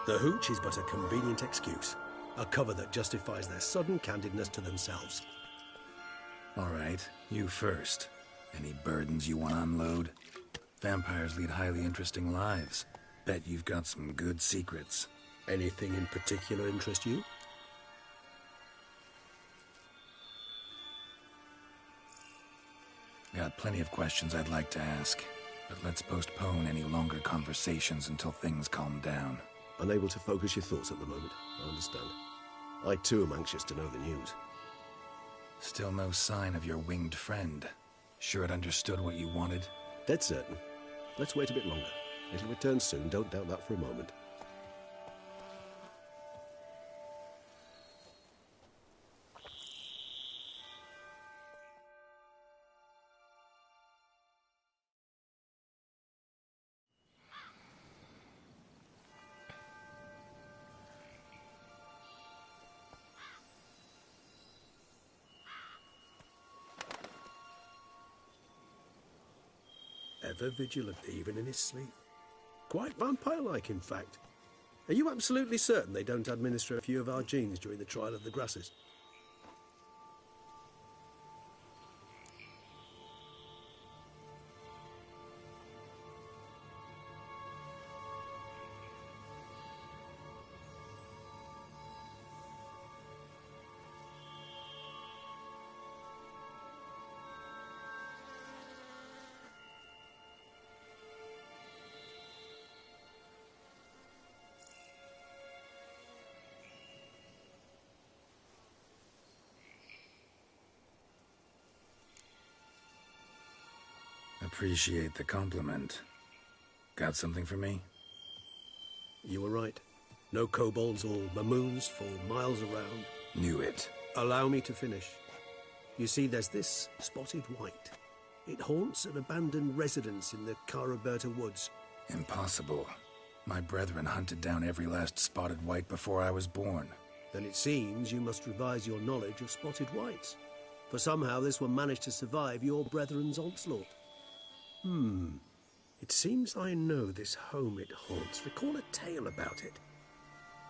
The hooch is but a convenient excuse, a cover that justifies their sudden candidness to themselves. All right, you first. Any burdens you want to unload? Vampires lead highly interesting lives. Bet you've got some good secrets. Anything in particular interest you? Got plenty of questions I'd like to ask, But let's postpone any longer conversations until things calm down. Unable to focus your thoughts at the moment. I understand. I too am anxious to know the news. Still no sign of your winged friend. Sure it understood what you wanted? Dead certain. Let's wait a bit longer. It'll return soon, don't doubt that for a moment. Ever vigilant, even in his sleep. Quite vampire-like, in fact. Are you absolutely certain they don't administer a few of our genes during the trial of the grasses? Appreciate the compliment. Got something for me? You were right. No kobolds or mamoons for miles around. Knew it. Allow me to finish. You see, there's this spotted white. It haunts an abandoned residence in the Caraberta woods. Impossible. My brethren hunted down every last spotted white before I was born. Then it seems you must revise your knowledge of spotted whites. For somehow this one managed to survive your brethren's onslaught. It seems I know this home it haunts. Recall a tale about it.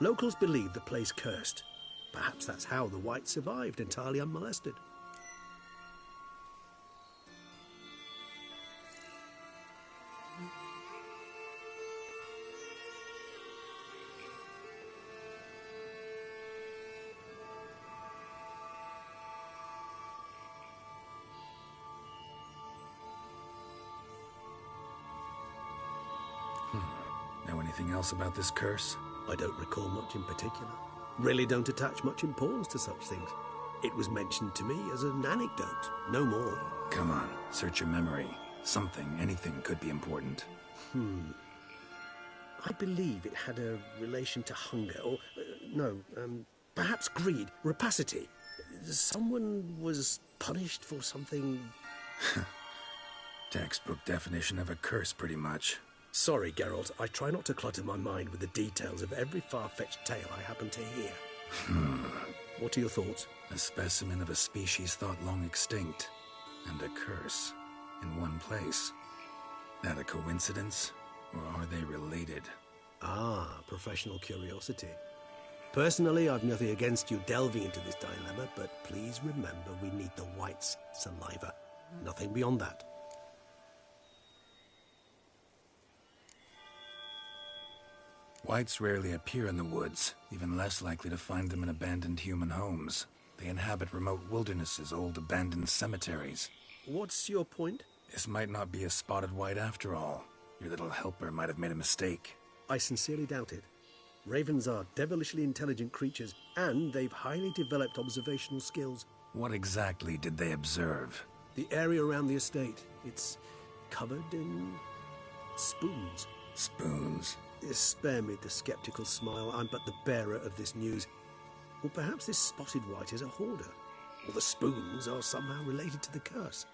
Locals believe the place cursed. Perhaps that's how the whites survived entirely unmolested. Know anything else about this curse? I don't recall much in particular. Really don't attach much importance to such things. It was mentioned to me as an anecdote, no more. Come on, search your memory. Something, anything could be important. I believe it had a relation to hunger, or, perhaps greed, rapacity. Someone was punished for something... Textbook definition of a curse, pretty much. Sorry, Geralt, I try not to clutter my mind with the details of every far-fetched tale I happen to hear. What are your thoughts? A specimen of a species thought long extinct, and a curse in one place. That a coincidence, or are they related? Ah, professional curiosity. Personally, I've nothing against you delving into this dilemma, but please remember we need the white's saliva. Nothing beyond that. Whites rarely appear in the woods, even less likely to find them in abandoned human homes. They inhabit remote wildernesses, old abandoned cemeteries. What's your point? This might not be a spotted white after all. Your little helper might have made a mistake. I sincerely doubt it. Ravens are devilishly intelligent creatures, and they've highly developed observational skills. What exactly did they observe? The area around the estate. It's covered in... spoons. Spoons? Spare me the skeptical smile. I'm but the bearer of this news. Or perhaps this spotted white is a hoarder. Or the spoons are somehow related to the curse.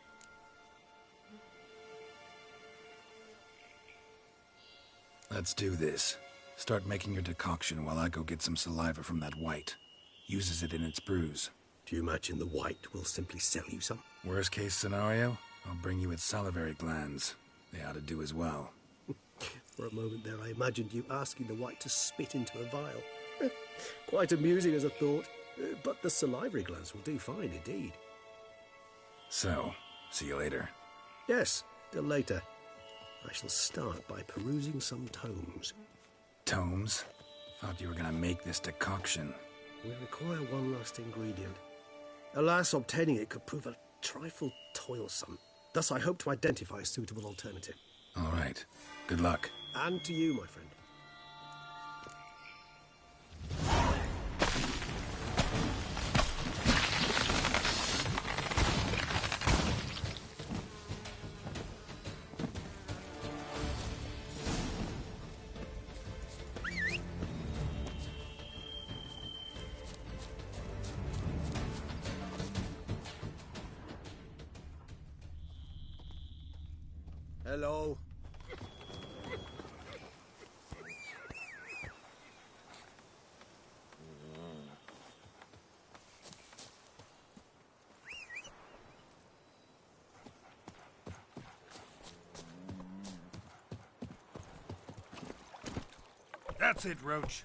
Let's do this. Start making your decoction while I go get some saliva from that white. Uses it in its brews. Do you imagine the white will simply sell you some? Worst case scenario, I'll bring you its salivary glands. They ought to do as well. For a moment there, I imagined you asking the white to spit into a vial. Quite amusing as a thought, but the salivary glands will do fine indeed. So, see you later. Yes, till later. I shall start by perusing some tomes. Tomes? Thought you were gonna make this decoction. We require one last ingredient. Alas, obtaining it could prove a trifle toilsome. Thus, I hope to identify a suitable alternative. All right. Good luck. And to you, my friend. Hello. That's it, Roach.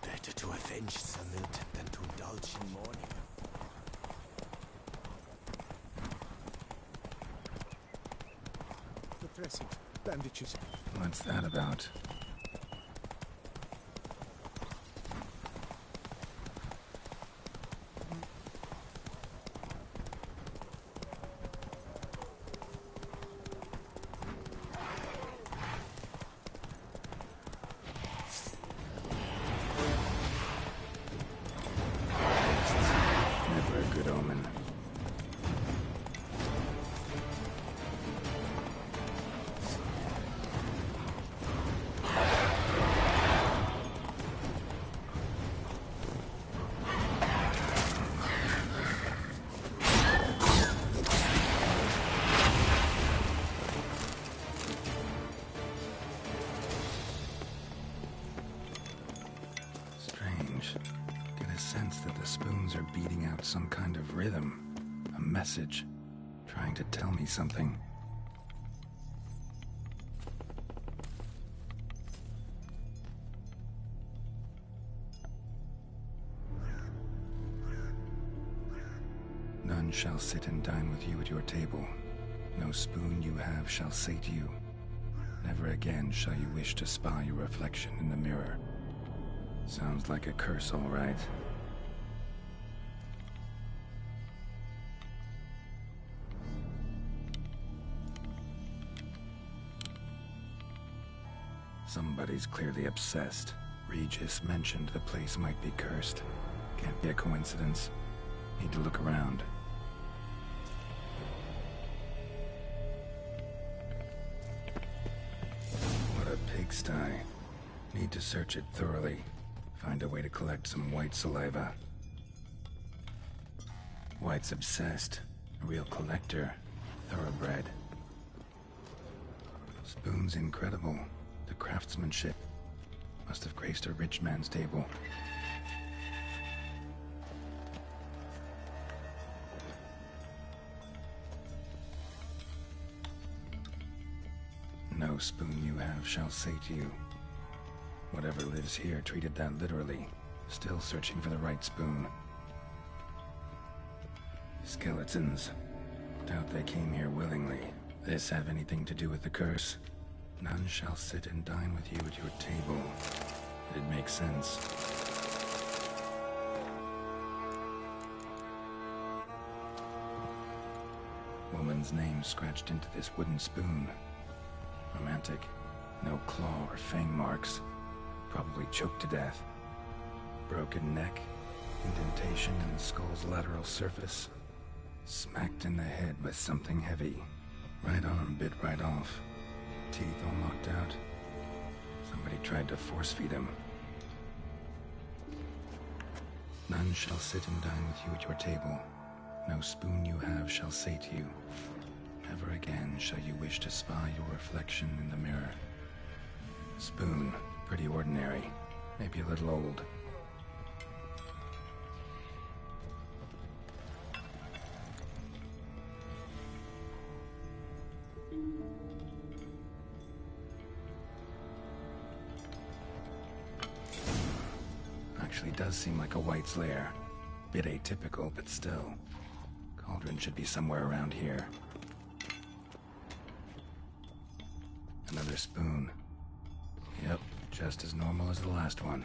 Better to avenge Samut than to indulge in mourning. The dressing, bandages. What's that about? Never a good omen. Strange. Get a sense that the spoons are beating out some kind of rhythm. A message. Trying to tell me something. None shall sit and dine with you at your table. No spoon you have shall say to you. Never again shall you wish to spy your reflection in the mirror. Sounds like a curse, all right. Somebody's clearly obsessed. Regis mentioned the place might be cursed. Can't be a coincidence. Need to look around. What a pigsty. Need to search it thoroughly. Find a way to collect some white saliva. White's obsessed. A real collector. Thoroughbred. Spoon's incredible. The craftsmanship. Must have graced a rich man's table. No spoon you have shall say to you. Whatever lives here treated that literally. Still searching for the right spoon. Skeletons. Doubt they came here willingly. This have anything to do with the curse? None shall sit and dine with you at your table. It makes sense. Woman's name scratched into this wooden spoon. Romantic. No claw or fang marks. Probably choked to death. Broken neck. Indentation in the skull's lateral surface. Smacked in the head with something heavy. Right arm bit right off. Teeth all knocked out. Somebody tried to force feed him. None shall sit and dine with you at your table. No spoon you have shall say to you. Never again shall you wish to spy your reflection in the mirror. Spoon, pretty ordinary. Maybe a little old. actually does seem like a White's lair. Bit atypical, but still. Cauldron should be somewhere around here. Another spoon. Yep, just as normal as the last one.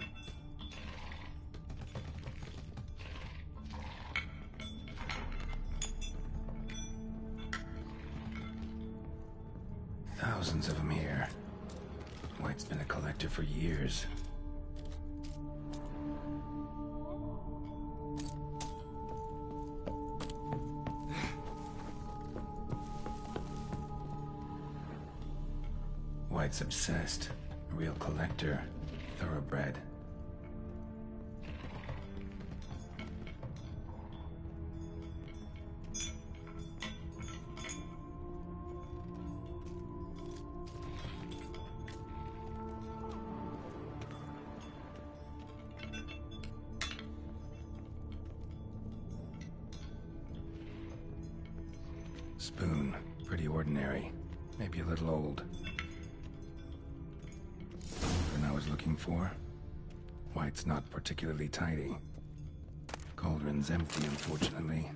Thousands of them here. White's been a collector for years. White's obsessed. A real collector. Thoroughbred. Spoon. Pretty ordinary. Maybe a little old. What I was looking for? White's not particularly tidy. Cauldron's empty, unfortunately.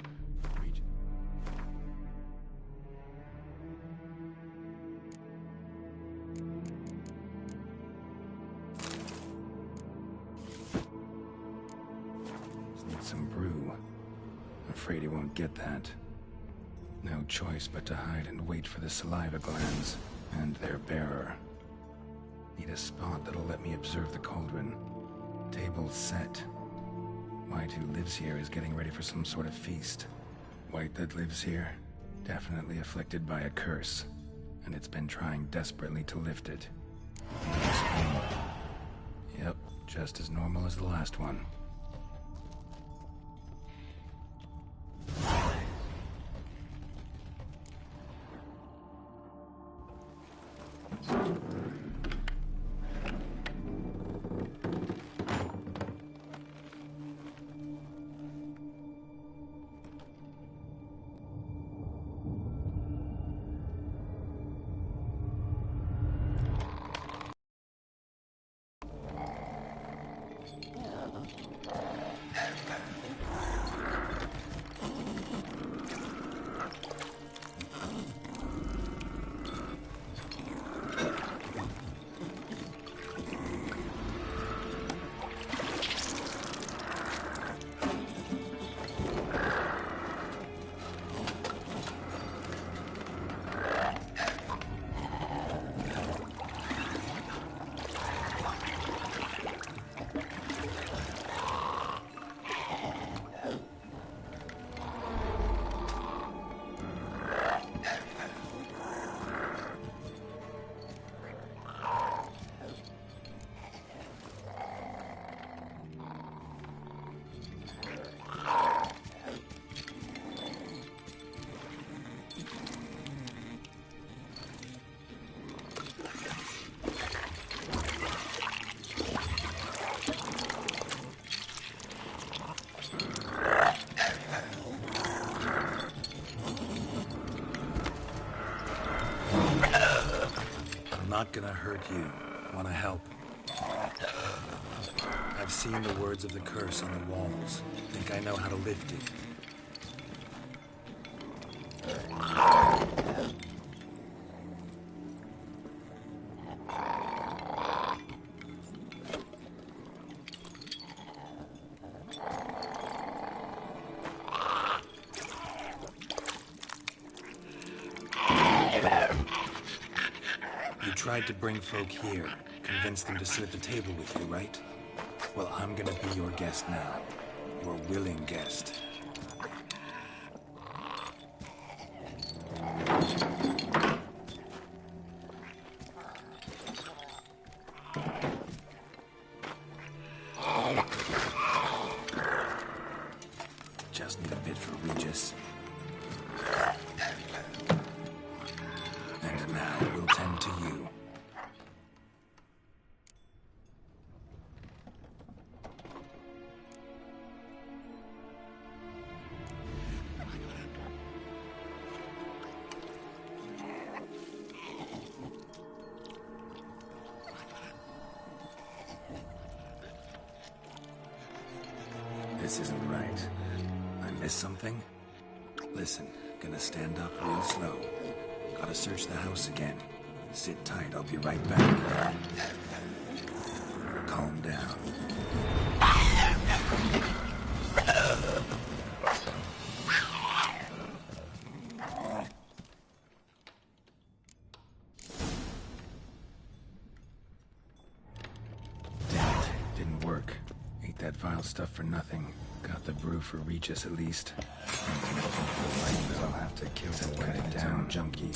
Just need some brew. I'm afraid he won't get that. No choice but to hide and wait for the saliva glands and their bearer. Need a spot that'll let me observe the cauldron. Table set. White, who lives here, is getting ready for some sort of feast. White that lives here, definitely afflicted by a curse, and it's been trying desperately to lift it. Yep, just as normal as the last one. Not gonna hurt you. Wanna help? I've seen the words of the curse on the walls. Think I know how to lift it. Tried to bring folk here, convince them to sit at the table with you, right? Well, I'm gonna be your guest now. Your willing guest. Just need a bit for Regis. And now we'll tend to you. This isn't right. I missed something? Listen, gonna stand up real slow. Gotta search the house again. Sit tight, I'll be right back. Calm down. Damn it, didn't work. Ate that vile stuff for nothing. Got the brew for Regis at least. I'll have to kill that cut it down junkie.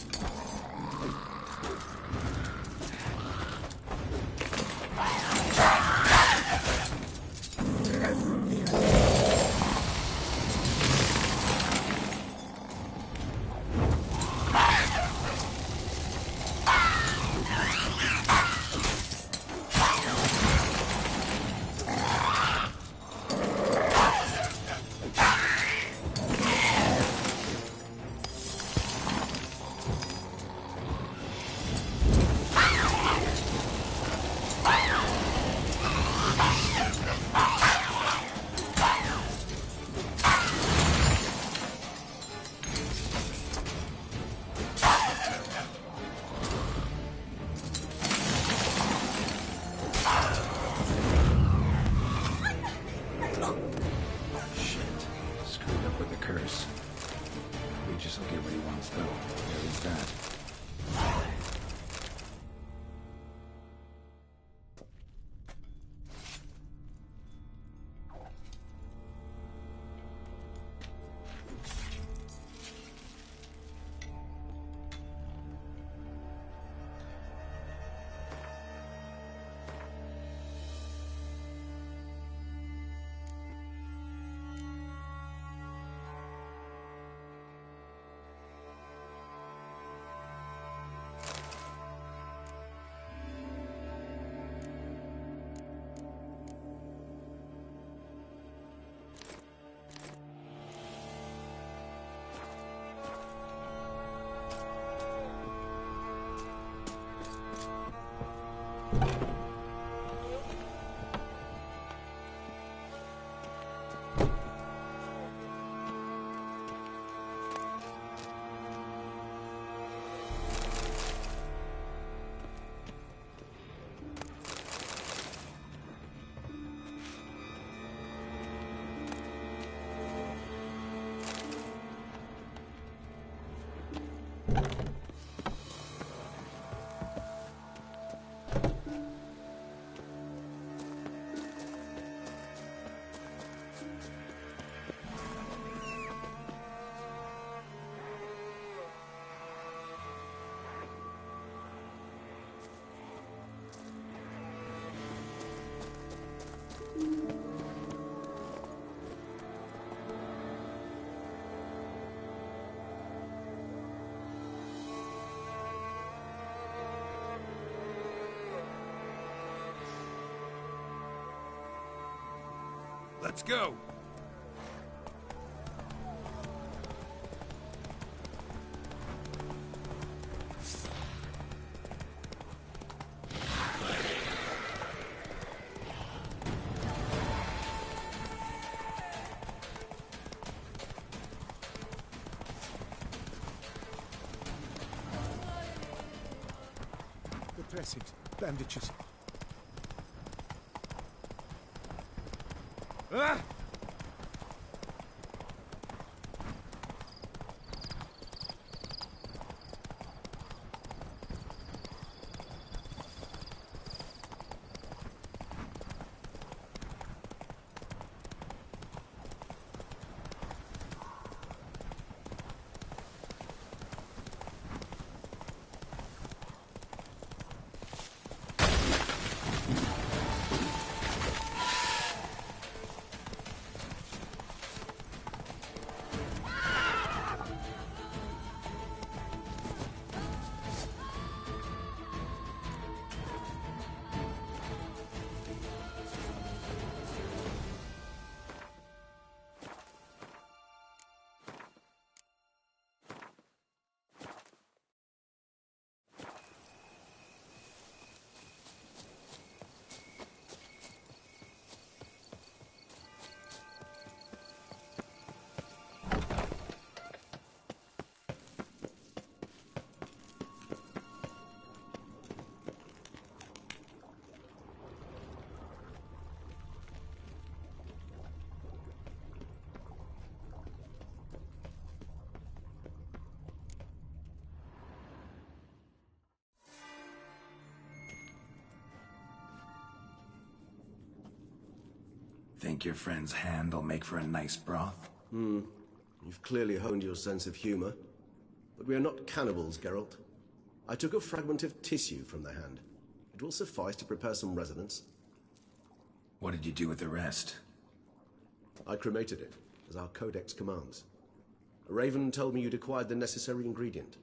Let's go! The dressings, bandages. Ah! Think your friend's hand will make for a nice broth? You've clearly honed your sense of humor. But we are not cannibals, Geralt. I took a fragment of tissue from the hand. It will suffice to prepare some resonance. What did you do with the rest? I cremated it, as our codex commands. A raven told me you'd acquired the necessary ingredient.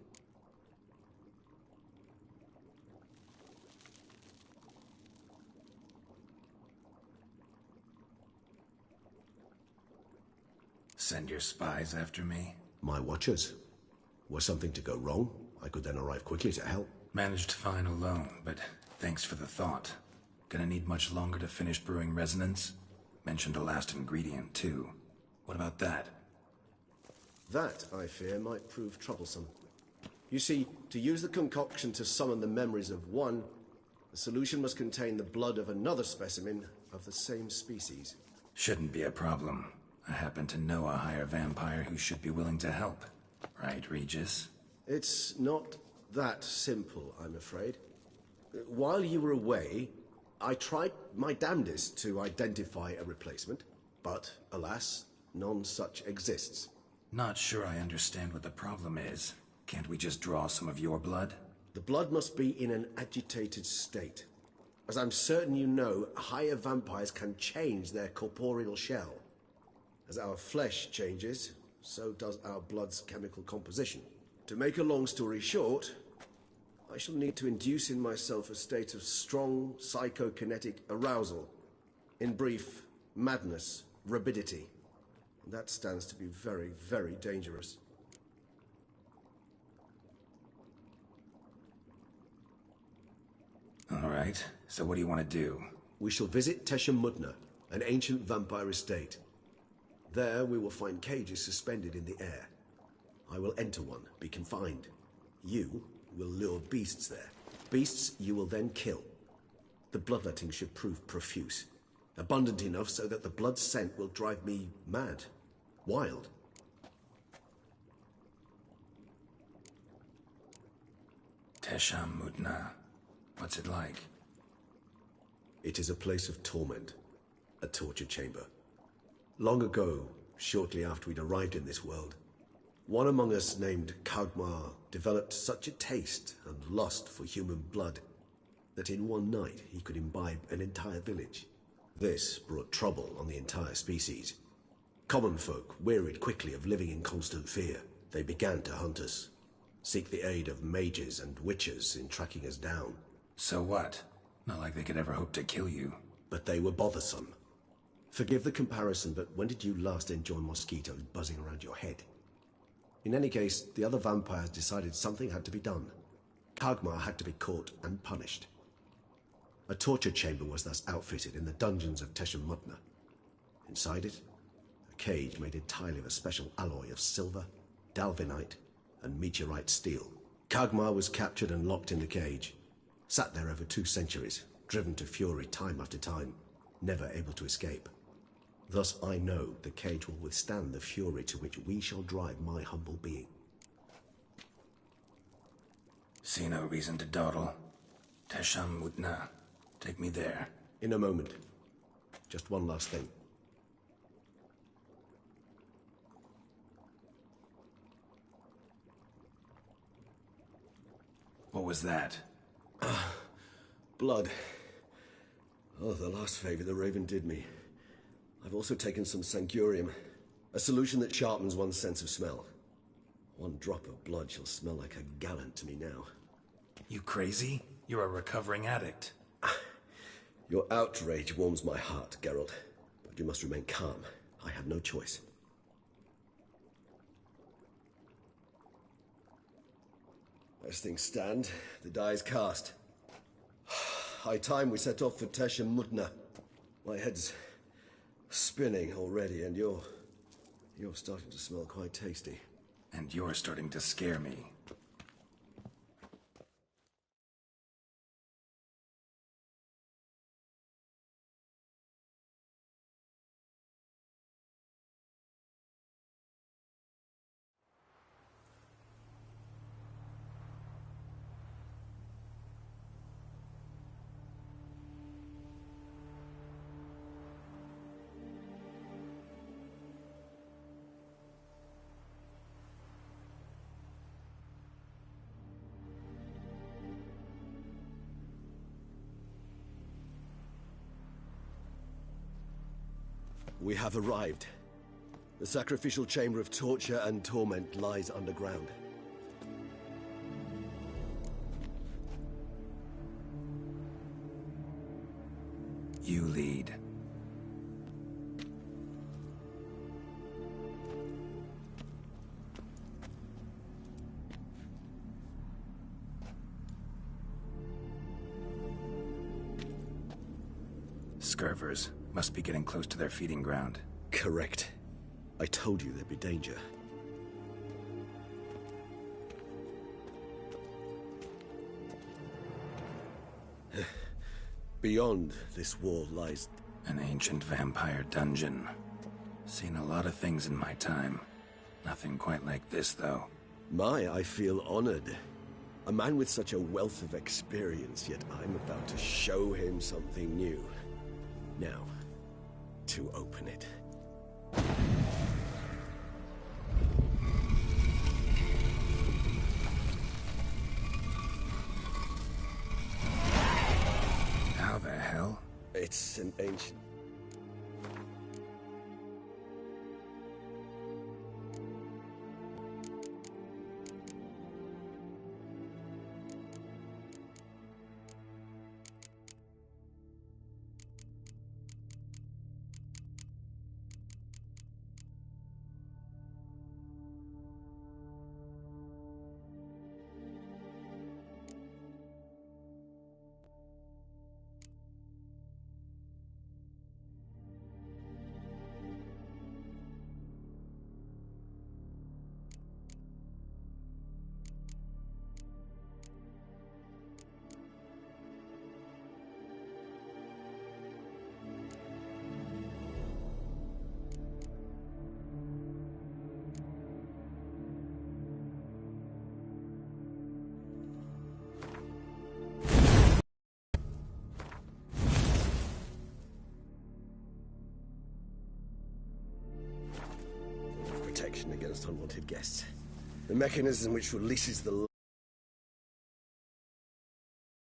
Send your spies after me? My watchers. Were something to go wrong, I could then arrive quickly to help. Managed fine alone, but thanks for the thought. Gonna need much longer to finish brewing resonance? Mentioned a last ingredient, too. What about that? That, I fear, might prove troublesome. You see, to use the concoction to summon the memories of one, the solution must contain the blood of another specimen of the same species. Shouldn't be a problem. I happen to know a higher vampire who should be willing to help. Right, Regis? It's not that simple, I'm afraid. While you were away, I tried my damnedest to identify a replacement, but, alas, none such exists. Not sure I understand what the problem is. Can't we just draw some of your blood? The blood must be in an agitated state. As I'm certain you know, higher vampires can change their corporeal shell. As our flesh changes, so does our blood's chemical composition. To make a long story short, I shall need to induce in myself a state of strong psychokinetic arousal. In brief, madness, rabidity. And that stands to be very, very dangerous. All right, so what do you want to do? We shall visit Teshem Mutna, an ancient vampire estate. There we will find cages suspended in the air. I will enter one, be confined. You will lure beasts there. Beasts you will then kill. The bloodletting should prove profuse. Abundant enough so that the blood scent will drive me mad. Wild. Teshem Mutna. What's it like? It is a place of torment. A torture chamber. Long ago, shortly after we'd arrived in this world, one among us named Kagmar developed such a taste and lust for human blood that in one night he could imbibe an entire village. This brought trouble on the entire species. Common folk wearied quickly of living in constant fear. They began to hunt us, seek the aid of mages and witches in tracking us down. So what? Not like they could ever hope to kill you. But they were bothersome. Forgive the comparison, but when did you last enjoy mosquitoes buzzing around your head? In any case, the other vampires decided something had to be done. Kagmar had to be caught and punished. A torture chamber was thus outfitted in the dungeons of Teshem Mutna. Inside it, a cage made entirely of a special alloy of silver, dalvinite, and meteorite steel. Kagmar was captured and locked in the cage. Sat there over 2 centuries, driven to fury time after time, never able to escape. Thus I know the cage will withstand the fury to which we shall drive my humble being. See no reason to dawdle. Teshem Mutna. Take me there. In a moment. Just one last thing. What was that? Blood. Oh, the last favor the Raven did me. I've also taken some Sangurium, a solution that sharpens one's sense of smell. One drop of blood shall smell like a gallon to me now. You crazy? You're a recovering addict. Your outrage warms my heart, Geralt, but you must remain calm. I have no choice. As things stand, the die is cast. High time we set off for Teshem Mutna. My head's spinning already, and you're starting to smell quite tasty. And you're starting to scare me. We have arrived. The sacrificial chamber of torture and torment lies underground. You lead. Scurvers must be getting close to their feeding ground. Correct. I told you there'd be danger. Beyond this wall lies... an ancient vampire dungeon. Seen a lot of things in my time. Nothing quite like this, though. I feel honored. A man with such a wealth of experience, yet I'm about to show him something new. Now, to open it. How the hell? It's an ancient... protection against unwanted guests. The mechanism which releases the...